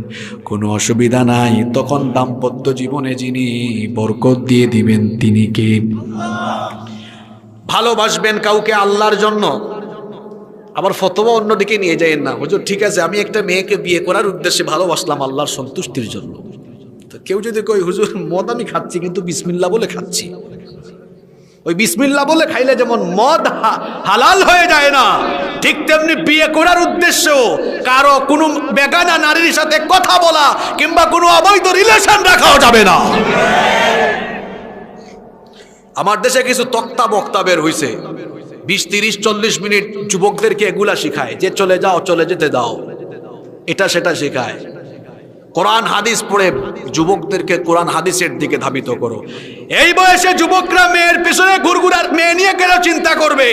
কোনো অসুবিধা নাই। তখন দাম্পত্য জীবনে যিনি বরকত দিয়ে দিবেন তিনি কে? ভালোবাসবেন কাউকে আল্লাহর জন্য, আবার ফতোয়া অন্যদিকে নিয়ে যায়েন না। হুজুর ঠিক আছে, আমি একটা মেয়েকে বিয়ে করার উদ্দেশ্যে ভালোবাসলাম আল্লাহর সন্তুষ্টির জন্য। তো কেউ যদি কই হুজুর মদ আমি খাচ্ছি কিন্তু বিসমিল্লাহ বলে খাচ্ছি, ওই বিসমিল্লাহ বলে খাইলে যেমন মদ হালাল হয়ে যায় না, ঠিক তেমনি বিয়ে করার উদ্দেশ্যেও কারো কোনো বেগানা নারীর সাথে কথা বলা কিংবা কোনো অবৈধ রিলেশন রাখাও যাবে না। আমার দেশে কিছু তক্তা বক্তা বের হইছে, 20, 30, 40 মিনিট যুবকদেরকে এগুলা শিখায় যে চলে যাও, চলে যেতে দাও, এটা সেটা শেখায়। কোরআন হাদিস পড়ে যুবকদেরকে কোরআন হাদিসের দিকে ধাবিত করো। এই বয়সে যুবকরা মেয়ের পিছনে ঘুরঘুরার মেয়ে নিয়ে কেন চিন্তা করবে?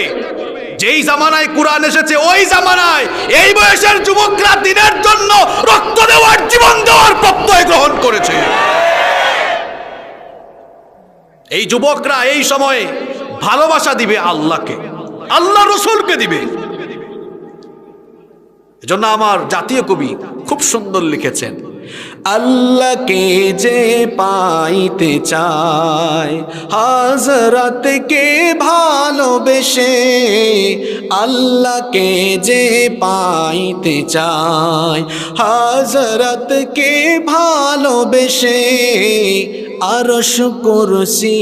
যেই জামানায় কোরআন এসেছে ওই জামানায় এই বয়সের যুবকরা দিনের জন্য রক্ত দেওয়ার, জীবন দেওয়ার প্রত্যয় গ্রহণ করেছে। এই যুবকরা এই সময়ে ভালোবাসা দিবে আল্লাহকে, আল্লাহ রসুলকে দিবে। এজন্য আমার জাতীয় কবি খুব সুন্দর লিখেছেন, আল্লাহকে যে পাইতে চায় হযরতকে ভালোবেসে, আল্লাহকে যে পাইতে চায় হযরতকে ভালোবেসে, আরশ কুরসি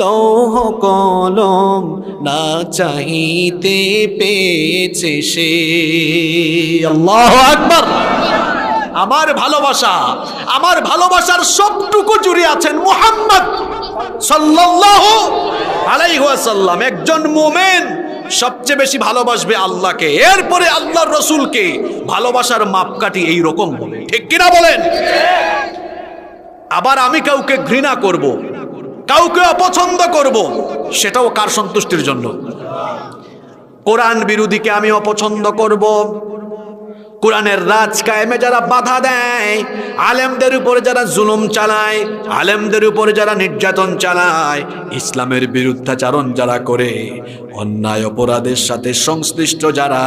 লৌহ কলম না চাহিতে পেয়েছে সে। আল্লাহু আকবার। আমার ভালোবাসা, আমার ভালোবাসার সবটুকু জুড়ে আছেন মুহাম্মদ সাল্লাল্লাহু আলাইহি ওয়াসাল্লাম। একজন মুমিন সবচেয়ে বেশি ভালোবাসবে আল্লাহকে, এরপরে আল্লাহর রাসূলকে। ভালোবাসার মাপকাঠি এই রকম হবে, ঠিক কিনা বলেন? আবার আমি কাউকে ঘৃণা করব, কাউকে অপছন্দ করব, সেটাও কার সন্তুষ্টির জন্য? কোরআন বিরোধীকে আমি অপছন্দ করব, কোরআনের রাজ কায়েমে যারা বাধা দেয়, আলেমদের উপরে যারা জুলুম চালায়, আলেমদের উপরে যারা নির্যাতন চালায়, ইসলামের বিরুদ্ধাচারণ যারা করে, অন্যায় অপরাধের সাথে সংশ্লিষ্ট যারা,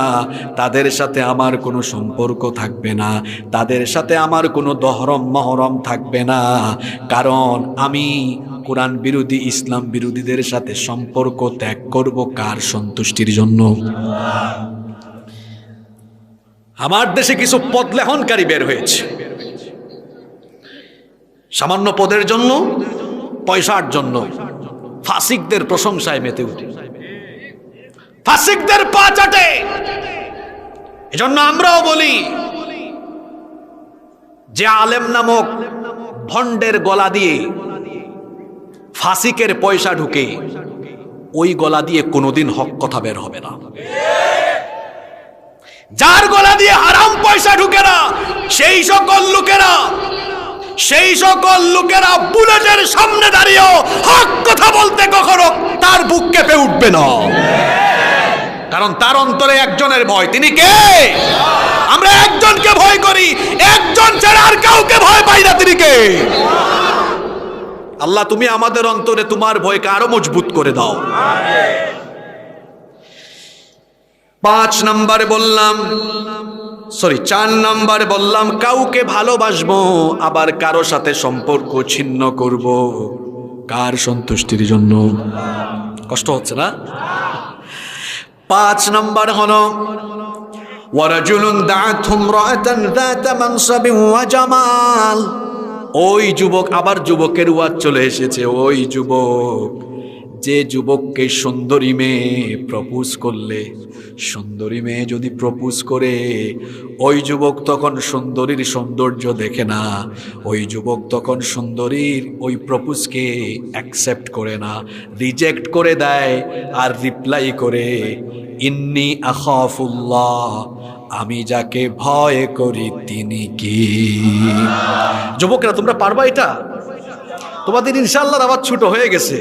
তাদের সাথে আমার কোনো সম্পর্ক থাকবে না, তাদের সাথে আমার কোনো দহরম মহরম থাকবে না। কারণ আমি কোরআন বিরোধী, ইসলাম বিরোধীদের সাথে সম্পর্ক ত্যাগ করব কার সন্তুষ্টির জন্য? আমার দেশে কিছু পদলেহনকারী বের হয়েছে, সামান্য পদের জন্য, পয়সার জন্য ফাসিকদের প্রশংসায় মেতে উঠে, ফাসিকদের পা চাটে। এজন্য আমরাও বলি, যে আলেম নামক ভণ্ডের গলা দিয়ে ফাসিকের পয়সা ঢুকে, ওই গলা দিয়ে কোনোদিন হক কথা বের হবে না। যার গলা দিয়ে হারাম পয়সা ঢুকে না, সেই সকল লোকেরা বুলেটের সামনে দাঁড়িয়েও হক কথা বলতে কখনো তার বুক কেঁপে উঠবে না। কারণ তার অন্তরে একজনের ভয়, তিনি কে? আমরা একজনকে ভয় করি, একজন ছাড়া আর কাউকে ভয় পাই না, তিনি কে? আল্লাহ, তুমি আমাদের অন্তরে তোমার ভয়কে আরো মজবুত করে দাও। 4 নম্বরে বললাম কাউকে ভালোবাসবো, আবার কারো সাথে সম্পর্ক ছিন্ন করব, কার সন্তুষ্টির জন্য? কষ্ট হচ্ছে না? 5 নম্বর হলো ওয়ারাজুলুন দাআতহু ইমরাআতান যাতা মানসাবিন ওয়া জামাল। ওই যুবক, আবার যুবকের ওয়াজ চলে এসেছে। ওই যুবক, যে যুবককে সুন্দরী মেয়ে প্রপোজ করলে, সুন্দরী মেয়ে যদি প্রপোজ করে, ওই যুবক তখন সুন্দরীর সৌন্দর্য দেখে না, ওই যুবক তখন সুন্দরীর ওই প্রপোজকে অ্যাকসেপ্ট করে না, রিজেক্ট করে দেয়, আর রিপ্লাই করে ইন্নী আখাফুল্লাহ, আমি যাকে ভয় করি তিনি কি? যুবকরা, তোমরা পারবা এটা? তোমাদের ইনশাআল্লাহ আবার ছোট হয়ে গেছে।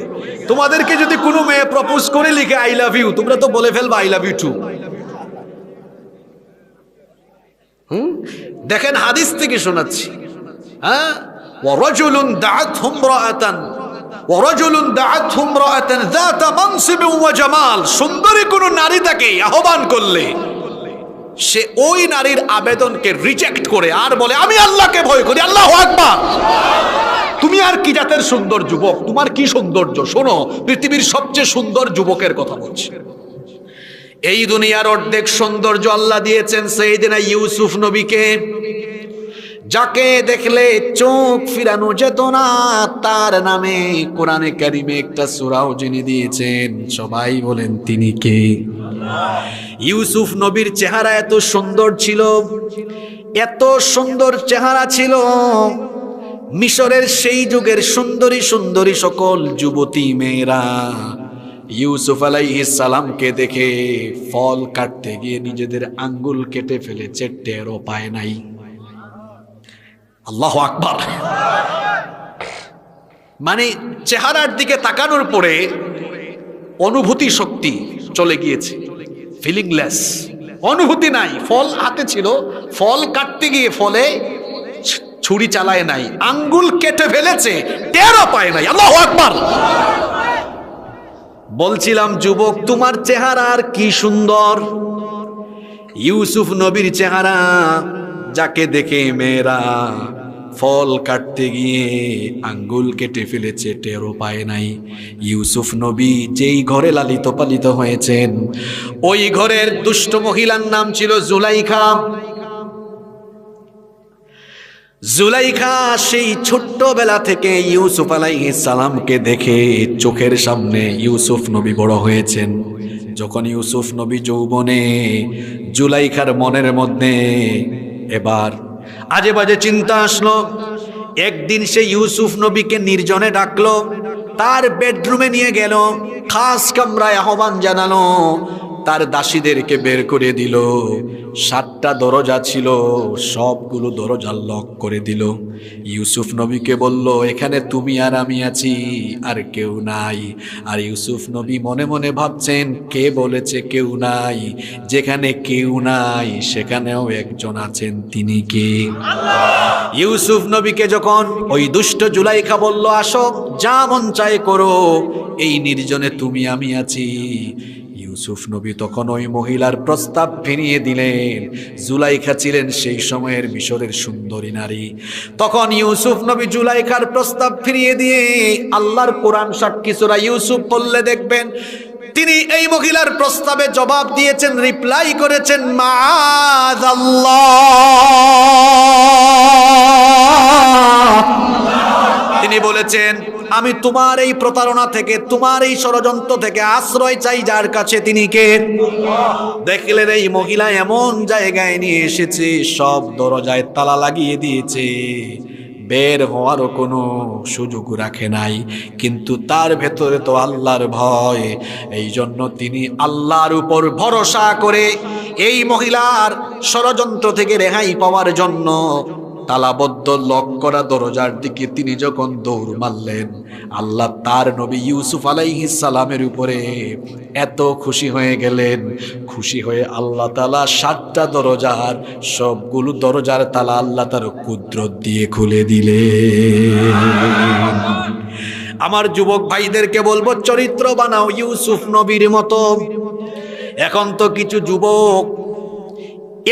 তোমাদেরকে যদি কোনো মেয়ে প্রপোজ করে লিখে আই লাভ ইউ, তোমরা তো বলে ফেলবা আই লাভ ইউ টু। দেখেন, হাদিস থেকে শোনাচ্ছি। হ্যাঁ, ওয়ারাজুলুন দাআতহু ইমরাআতান যাতা মানসিবিন ওয়া জামাল। সুন্দরী কোনো নারী তাকে আহ্বান করলে, সে ওই নারীর আবেদনকে রিজেক্ট করে আর বলে আমি আল্লাহকে ভয় করি। আল্লাহু আকবার। তুমি আর কি জাতের সুন্দর যুবক, তোমার কি সৌন্দর্য? শোনো, পৃথিবীর সবচেয়ে সুন্দর যুবকের কথা বলছি। এই দুনিয়ার অর্ধেক সৌন্দর্য আল্লাহ দিয়েছেন সাইয়েদনা ইউসুফ নবীকে। যাকে দেখলে চোখ ফিরানো যেত না, তার নামে কোরআনে কারিমে একটা সূরাও যিনি দিয়েছেন, সবাই বলেন তিনি কে? ইউসুফ নবীর চেহারা এত সুন্দর ছিল, এত সুন্দর চেহারা ছিল, মিশরের সেই যুগের সুন্দরী সুন্দরী সকল যুবতী মেয়েরা ইউসুফ আলাইহিস সালামকে দেখে ফল কাটতে গিয়ে নিজেদের আঙ্গুল কেটে ফেলেছে, টেরও পায় নাই। আল্লাহু আকবার। মানে চেহারার দিকে তাকানোর পরে অনুভূতি শক্তি চলে গিয়েছে, ফিলিংলেস, অনুভূতি নাই। ফল হাতে ছিল, ফল কাটতে গিয়ে ফলে ছুরি চালায় নাই, আঙ্গুল কেটে ফেলেছে, টেরও পায় নাই। আল্লাহু আকবার। বলছিলাম যুবক, তোমার চেহারা আর কি সুন্দর। ইউসুফ নবীর চেহারা, যাকে দেখে মেয়েরা ফল কাটতে গিয়ে আঙ্গুল কেটে ফেলেছে, টেরও পায় নাই। ইউসুফ নবী যেই ঘরে লালিত পালিত হয়েছেন, ওই ঘরের দুষ্ট মহিলার নাম ছিল জুলাইখা। জুলাইখা সেই ছোট্টবেলা থেকে ইউসুফ আলাইহিস সালামকে দেখে চোখের সামনে ইউসুফ নবী বড় হয়েছেন। যখন ইউসুফ নবী যৌবনে, জুলাইখার মনের মধ্যে এবার আজে বাজে চিন্তা আসলো। একদিন সে ইউসুফ নবীকে নির্জনে ডাকলো, তার বেডরুমে নিয়ে গেল, খাস কামরায় আহ্বান জানালো, তার দাসীদেরকে বের করে দিল। 7টা দরজা ছিল, সবগুলো দরজা লক করে দিল। ইউসুফ নবীকে বলল, এখানে তুমি আর আমি আছি, আর কেউ নাই। আর ইউসুফ নবী মনে মনে ভাবছেন, কে বলেছে কেউ নাই? যেখানে কেউ নাই সেখানেও একজন আছেন, তিনি কে? ইউসুফ নবীকে যখন ওই দুষ্ট জুলাইখা বলল, আসো, যা মন চায় করো, এই নির্জনে তুমি আমি আছি, ইউসুফ নবী তখন ওই মহিলার প্রস্তাব ফিরিয়ে দিলেন। জুলাইখা ছিলেন সেই সময়ের মিশরের সুন্দরী নারী। তখন ইউসুফ নবী জুলাইখার প্রস্তাব ফিরিয়ে দিয়ে আল্লাহর কোরআন সাক্ষী সূরা ইউসুফ পড়লে দেখবেন, তিনি এই মহিলার প্রস্তাবে জবাব দিয়েছেন, রিপ্লাই করেছেন, মাআযাল্লাহ। তিনি বলেছেন, আমি তোমার এই প্রতারণা থেকে, তোমার এই ষড়যন্ত্র থেকে আশ্রয় চাই যার কাছে, তিনি কে? দেখলেন এই মহিলা এমন জায়গায় নিয়ে এসেছে, সব দরজায় তালা লাগিয়ে দিয়েছে, বের হওয়ারও কোনো সুযোগ রাখে নাই। কিন্তু তার ভেতরে তো আল্লাহর ভয়, এই জন্য তিনি আল্লাহর উপর ভরসা করে এই মহিলার ষড়যন্ত্র থেকে রেহাই পাওয়ার জন্য তালাবদ্ধ লক করা দরজার দিকে তিনি যখন দৌড় মারলেন, আল্লাহ তার নবী ইউসুফ আলাইহিস সালামের উপরে এত খুশি হয়ে গেলেন, খুশি হয়ে আল্লাহ তাআলা 7টা দরজার সবগুলো দরজার তালা আল্লাহ তার কুদরত দিয়ে খুলে দিলেন। আমার যুবক ভাইদেরকে বলবো, চরিত্র বানাও ইউসুফ নবীর মতো। এখন তো কিছু যুবক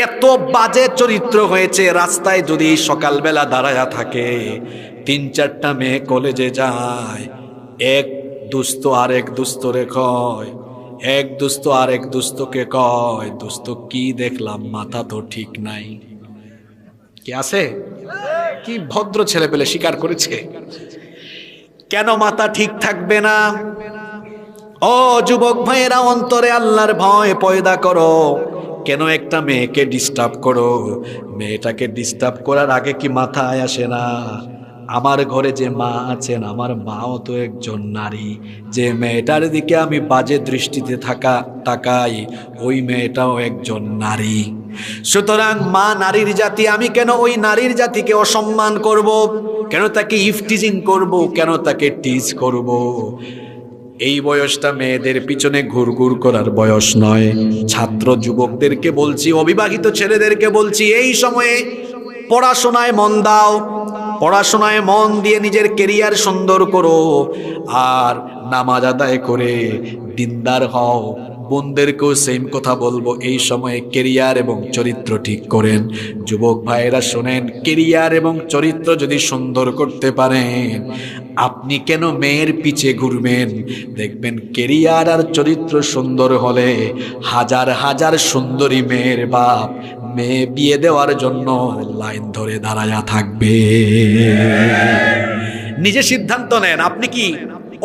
এত বাজে চরিত্র হয়েছে, রাস্তায় যদি সকালবেলা দাঁড়ায়া থাকে, 3-4টা মেয়ে কলেজে যায়, এক দুস্থ আরেক দুস্থরে কয়, এক দুস্থ আরেক দুস্থকে কয়, দুস্থ কি দেখলাম, মাথা তো ঠিক নাই। কি আছে? কি ভদ্র ছেলে পেলে স্বীকার করেছে। কেন মাথা ঠিক থাকবে না? ও যুবক ভাইয়েরা, অন্তরে আল্লাহর ভয় পয়দা করো। কেন একটা মেয়েকে ডিস্টার্ব করো? মেয়েটাকে ডিস্টার্ব করার আগে কি মাথায় আসে না, আমার ঘরে যে মা আছেন, আমার মাও তো একজন নারী, যে মেয়েটার দিকে আমি বাজে দৃষ্টিতে তাকাই, ওই মেয়েটাও একজন নারী। সুতরাং মা নারীর জাতি, আমি কেন ওই নারীর জাতিকে অসম্মান করব? কেন তাকে ইফটিজিং করব? কেন তাকে টিজ করব? এই বয়সটা মেয়েদের পিছনে ঘুরঘুর করার বয়স নয়। ছাত্র যুবকদেরকে বলছি, অবিবাহিত ছেলেদেরকে বলছি, এই সময়ে পড়াশোনায় মন দাও, পড়াশোনায় মন দিয়ে নিজের কেরিয়ার সুন্দর করো, আর নামাজ আদায় করে দিনদার হও, বোনদেরকেও সেম কথা বলবো, এই সময়ে কেরিয়ার এবং চরিত্র ঠিক করেন। যুবক ভাইয়েরা শোনেন, কেরিয়ার এবং চরিত্র যদি সুন্দর করতে পারেন, আপনি কেন মেয়ের পিছে ঘুরবেন? দেখবেন কেরিয়ার আর চরিত্র সুন্দর হলে হাজার হাজার সুন্দরী মেয়ের বাপ মেয়ে বিয়ে দেওয়ার জন্য লাইন ধরে দাঁড়ায়া থাকবে। নিজে সিদ্ধান্ত নেন, আপনি কি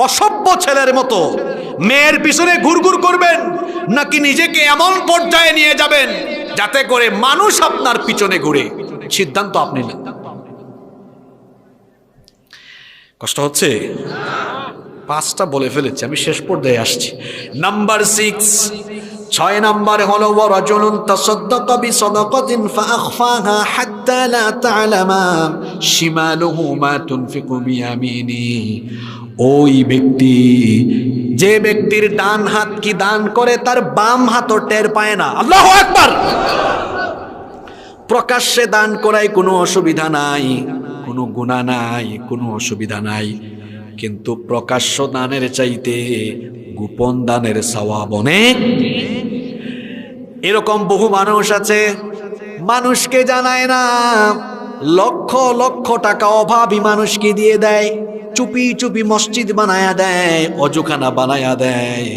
অসভ্য ছেলের মতো মেয়ের পিছনে ঘুরঘুর করবেন, নাকি নিজেকে এমন পর্যায়ে নিয়ে যাবেন যাতে করে মানুষ আপনার পিছনে ঘুরে? সিদ্ধান্ত আপনি নেন। কষ্ট হচ্ছে? 5টা বলে ফেলেছি, আমি শেষ পর্যায়ে আসছি। নাম্বার 6, 6 নাম্বার হলো ওয়ারাজুলুন তাসাদ্দাকা বিসাদাকাতিন ফাআখফাহা হাত্তা লা তা'লামা শিমালুহু মা তুনফিকু বিয়ামিনি। ওই ব্যক্তি, যে ব্যক্তির ডান হাত কি দান করে তার বাম হাতও টের পায় না। আল্লাহু আকবার। প্রকাশ্যে দান করায় কোনো অসুবিধা নাই, কোনো গুনাহ নাই, কোনো অসুবিধা নাই, কিন্তু প্রকাশ্য দানের চাইতে গোপন দানের সওয়াব অনেক। এরকম বহু মানুষ আছে, মানুষকে জানায় না, লক্ষ লক্ষ টাকা অভাবী মানুষকে দিয়ে দেয়, চুপি চুপি মসজিদ বানায়া দেয়, অজুখানা বানায়া দেয়,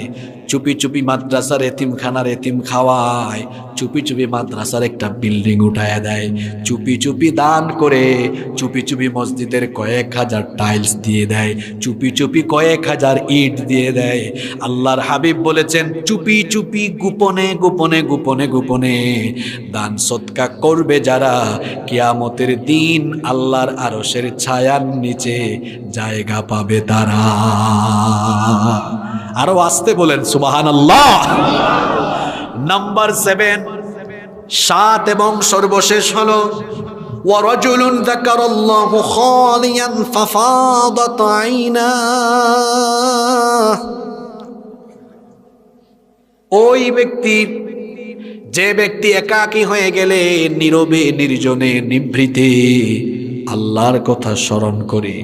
চুপি চুপি মাদ্রাসার এতিমখানার এতিম খাওয়ায়, চুপি চুপি মাদ্রাসার একটা বিল্ডিং উঠায়া দেয়, চুপি চুপি দান করে, চুপি চুপি মসজিদের কয়েক হাজার টাইলস দিয়ে দেয়, চুপি চুপি কয়েক হাজার ইট দিয়ে দেয়। আল্লাহর হাবিব বলেছেন, চুপি চুপি গোপনে গোপনে গোপনে গোপনে দান সদকা করবে যারা, কিয়ামতের দিন আল্লাহর আরশের ছায়ার নিচে জায়গা পাবে তারা। আরো আসতে বলেন সুবহানাল্লাহ। নাম্বার 7, 7 এবং সর্বশেষ হলো ওয়ারাজুলুন যাকারাল্লাহু খালিয়ান ফাফাদাত আইনা। ওই ব্যক্তি, যে ব্যক্তি একাকী হয়ে গেলে নীরবে নির্জনে নিভৃতে আল্লাহর কথা স্মরণ করে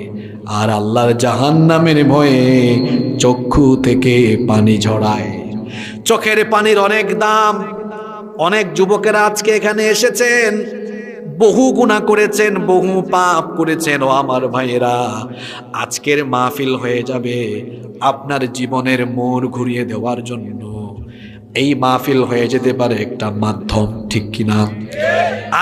আর আল্লাহর জাহান্নামের ভয়ে চক্ষু থেকে পানি ঝরায়। চোখের পানির অনেক দাম। অনেক যুবকেরা আজকে এখানে এসেছেন, বহু গুনাহ করেছেন, বহু পাপ করেছেন। ও আমার ভাইয়েরা, আজকের মাহফিল হয়ে যাবে আপনার জীবনের মোড় ঘুরিয়ে দেওয়ার জন্য। এই মাহফিল হয়ে যেতে পারে একটা মাধ্যম, ঠিক কিনা?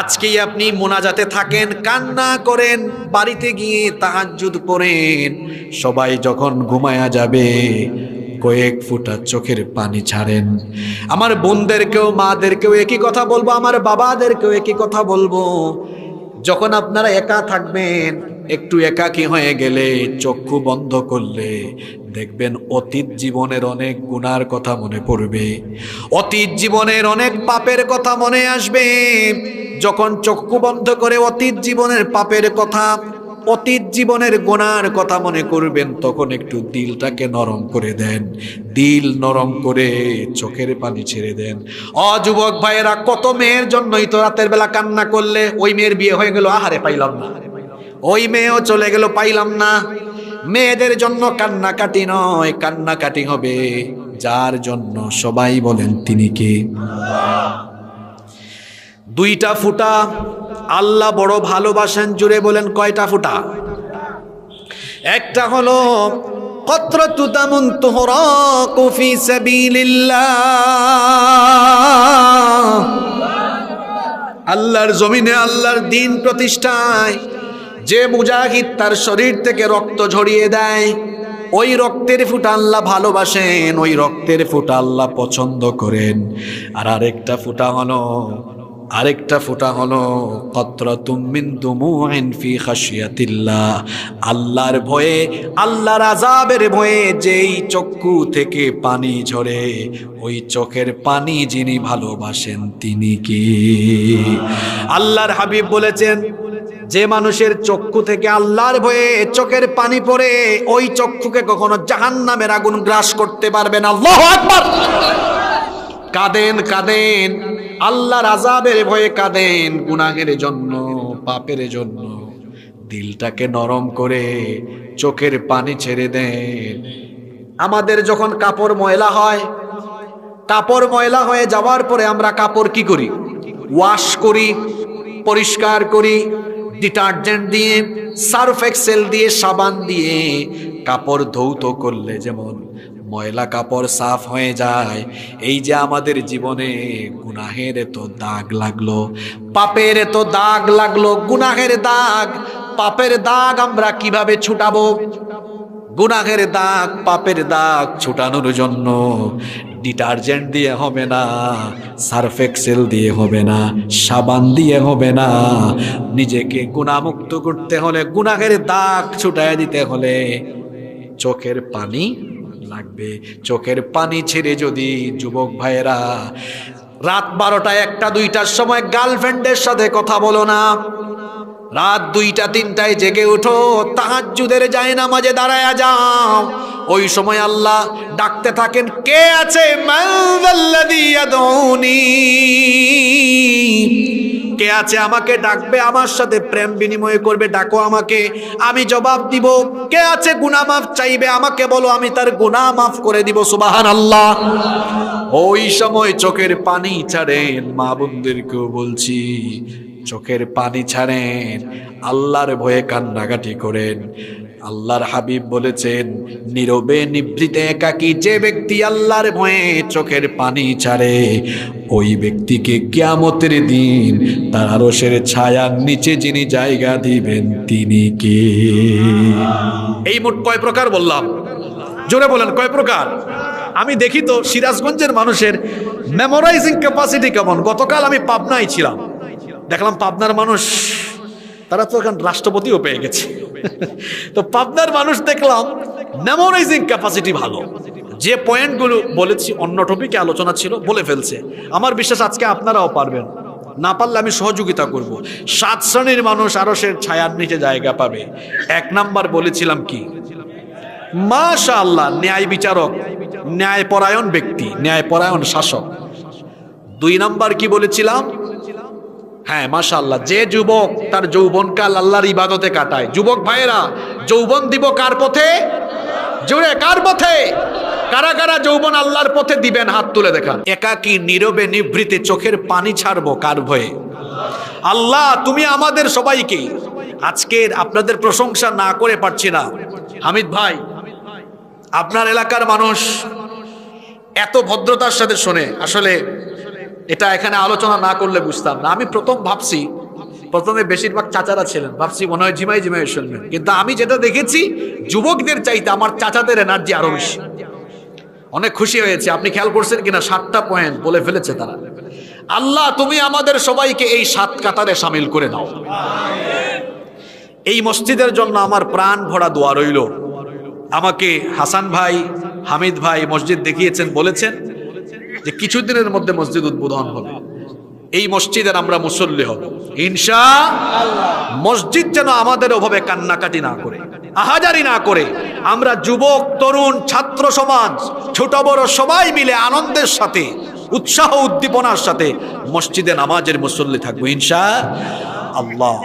আজকেই আপনি মোনাজাতে থাকেন, কান্না করেন, বাড়িতে গিয়ে তাহাজ্জুদ পড়েন, সবাই যখন ঘুমায়া যাবে কয়েক ফোঁটা চোখের পানি ছাড়েন। আমার বোনদেরকেও মাদেরকেও একই কথা বলবো, আমার বাবাদেরকেও একই কথা বলবো, যখন আপনারা একা থাকবেন, একটু একাকী হয়ে গেলে চক্ষু বন্ধ করলে দেখবেন অতীত জীবনের অনেক গুনার কথা মনে পড়বে, অতীত জীবনের অনেক পাপের কথা মনে আসবে। যখন চক্ষু বন্ধ করে অতীত জীবনের পাপের কথা, অতীত জীবনের গুনার কথা মনে করবেন, তখন একটু দিলটাকে নরম করে দেন, দিল নরম করে চোখের পানি ছেড়ে দেন। যুবক ভাইয়েরা, কত মেয়ের জন্যই তো রাতের বেলা কান্না করলে, ওই মেয়ের বিয়ে হয়ে গেল, আহারে পাইলাম না, ওই মেয়েও চলে গেল, পাইলাম না। মেয়েদের জন্য কান্নাকাটি নয়, কান্নাকাটি হবে যার জন্য সবাই বলেন তিনি কে? দুইটা ফুটা আল্লাহ বড় ভালোবাসেন, জুড়ে বলেন কয়টা ফুটা? একটা হলো কতরাতু দামুন তুহরাকু ফি সাবিলিল্লাহ, আল্লাহর জমিনে আল্লাহর দ্বীন প্রতিষ্ঠায় যে মুজাহিদ তার শরীর থেকে রক্ত ঝরিয়ে দেয়, ওই রক্তের ফুটা আল্লাহ ভালোবাসেন, ওই রক্তের ফুটা আল্লাহ পছন্দ করেন। আর আরেকটা ফুটা হলো কতরাতুম মিন দুমুইন ফি খাশিয়াতিল্লাহ, আল্লাহর ভয়ে, আল্লাহর আযাবের ভয়ে যেই চক্ষু থেকে পানি ঝরে, ওই চোখের পানি যিনি ভালোবাসেন তিনি কি? আল্লাহর হাবিব বলেছেন, যে মানুষের চক্ষু থেকে আল্লাহর ভয়ে চোখের পানি পড়ে, ওই চক্ষুকে কখনো জাহান্নামের আগুন গ্রাস করতে পারবে না। আল্লাহু আকবার। কাঁদেন কাঁদেন, আল্লাহর আযাবের ভয়ে কাঁদেন, গুনাহের জন্য, পাপের জন্য। দিলটাকে নরম করে চোখের পানি ছেড়ে দেন। আমাদের যখন কাপড় ময়লা হয়, কাপড় ময়লা হয়ে যাওয়ার পরে আমরা কাপড় কি করি? ওয়াশ করি, পরিষ্কার করি, ডিটারজেন্ট দিয়ে, সার্ফ এক্সেল দিয়ে, সাবান দিয়ে কাপড় ধৌত করলে যেমন ময়লা কাপড় সাফ হয়ে যায়, এই যে আমাদের জীবনে গুনাহের এত দাগ লাগলো, পাপের এত দাগ লাগলো, গুনাহের দাগ, পাপের দাগ আমরা কিভাবে ছুটাবো? গুনাহের দাগ, পাপের দাগ ছুটানোর জন্য ডিটারজেন্ট দিয়ে হবে না, সার্ফ এক্সেল দিয়ে হবে না, সাবান দিয়ে হবে না। নিজেকে গুনাহমুক্ত করতে হলে, গুনাহের দাগ ছুটায় দিতে হলে চোখের পানি লাগবে। চোখের পানি ছেড়ে যদি যুবক ভাইয়েরা রাত 12টা, 1টা, 2টার সময় গার্লফ্রেন্ডের সাথে কথা বলো না, রাত 2টা, 3টায় জেগে উঠো, তাহাজ্জুদের জায়নামাজে দাঁড়ায়া যাও, ওই সময় আল্লাহ ডাকতে থাকেন, কে আছে? মান যাল্লাযী ইয়াদউনি, কে আছে আমাকে ডাকবে, আমার সাথে প্রেম বিনিময় করবে, ডাকো আমাকে, আমি জবাব দিব। কে আছে গুনাহ মাফ চাইবে, আমাকে বলো, আমি তার গুনাহ মাফ করে দিব। সুবহানাল্লাহ। ওই সময় চোখের পানি ছাড়েন, মা বোনদেরকেও বলছি, চোখের পানি ছাড়েন, আল্লাহর ভয়ে কান্নাকাটি করেন। আল্লাহর হাবিব বলেছেন, নীরবে নিভৃতে একাকী যে ব্যক্তি আল্লাহর ভয়ে চোখের পানি ছাড়ে, ওই ব্যক্তিকে কিয়ামতের দিন তার আরশের ছায়ার নিচে যিনি জায়গা দিবেন তিনি কে? এই মোট কয় প্রকার বললাম? জোরে বলেন, কয় প্রকার? আমি দেখি তো সিরাজগঞ্জের মানুষের মেমোরাইজিং ক্যাপাসিটি কেমন। গতকাল আমি পাবনায় ছিলাম, দেখলাম পাবনার মানুষ, তারা তো এখন রাষ্ট্রপতিও পেয়ে গেছে। তো পাবনার মানুষ দেখলাম মেমোরাইজিং ক্যাপাসিটি ভালো। যে পয়েন্টগুলো বলেছি অন্য টপিকে আলোচনা ছিল, বলে ফেলছে। আমার বিশ্বাস আজকে আপনারাও পারবেন, না পারলে আমি সহযোগিতা করব। 7 শ্রেণীর মানুষ আরশের ছায়ার নিচে জায়গা পাবে। 1 নাম্বার বলেছিলাম কি? মাশাআল্লাহ, ন্যায় বিচারক, ন্যায়পরায়ণ ব্যক্তি, ন্যায়পরায়ণ শাসক। 2 নাম্বার কি বলেছিলাম? হ্যাঁ, মাশাআল্লাহ, যে যুবক তার যৌবনকাল আল্লাহর ইবাদতে কাটায়। যুবক ভাইয়েরা, যৌবন দিব কার পথে? জোরে, কার পথে? কারা কারা যৌবন আল্লাহর পথে দিবেন? হাত তুলে দেখান। একাকী নীরবে নিভৃতে চোখের পানি ছাড়বো কার ভয়ে? আল্লাহ, তুমি আমাদের সবাইকে, আজকের আপনাদের প্রশংসা না করে পারছি না। হামিদ ভাই, আপনার এলাকার মানুষ এত ভদ্রতার সাথে শোনে, আসলে এটা এখানে আলোচনা না করলে বুঝতাম না। আমি প্রথমে বেশিরভাগ চাচারা ছিলেন, ভাবছি মনে হয় ঝিমাই ঝিমাই শুনবেন, কিন্তু আমি যেটা দেখেছি যুবকদের চাইতে আমার চাচাদের এনার্জি আরো বেশি। অনেক খুশি হয়েছে। আপনি খেয়াল করছেন কিনা, 7টা পয়েন্ট বলে ফেলেছে তারা। আল্লাহ, তুমি আমাদের সবাইকে এই 7 কাতারে শামিল করে নাও। এই মসজিদের জন্য আমার প্রাণ ভরা দোয়া রইল। আমাকে হাসান ভাই, হামিদ ভাই মসজিদ দেখিয়েছেন, বলেছেন যে কিছুদিনের মধ্যে মসজিদ উদ্বোধন হবে। এই মসজিদের আমরা মুসল্লি হব ইনশাআল্লাহ। মসজিদ যেন আমাদের ওভাবে কান্নাকাটি না করে, আহাজারি না করে, আমরা যুবক, তরুণ, ছাত্র সমাজ, ছোট বড় সবাই মিলে আনন্দের সাথে, উৎসাহ উদ্দীপনার সাথে মসজিদে নামাজের মুসল্লি থাকবো ইনশাআল্লাহ।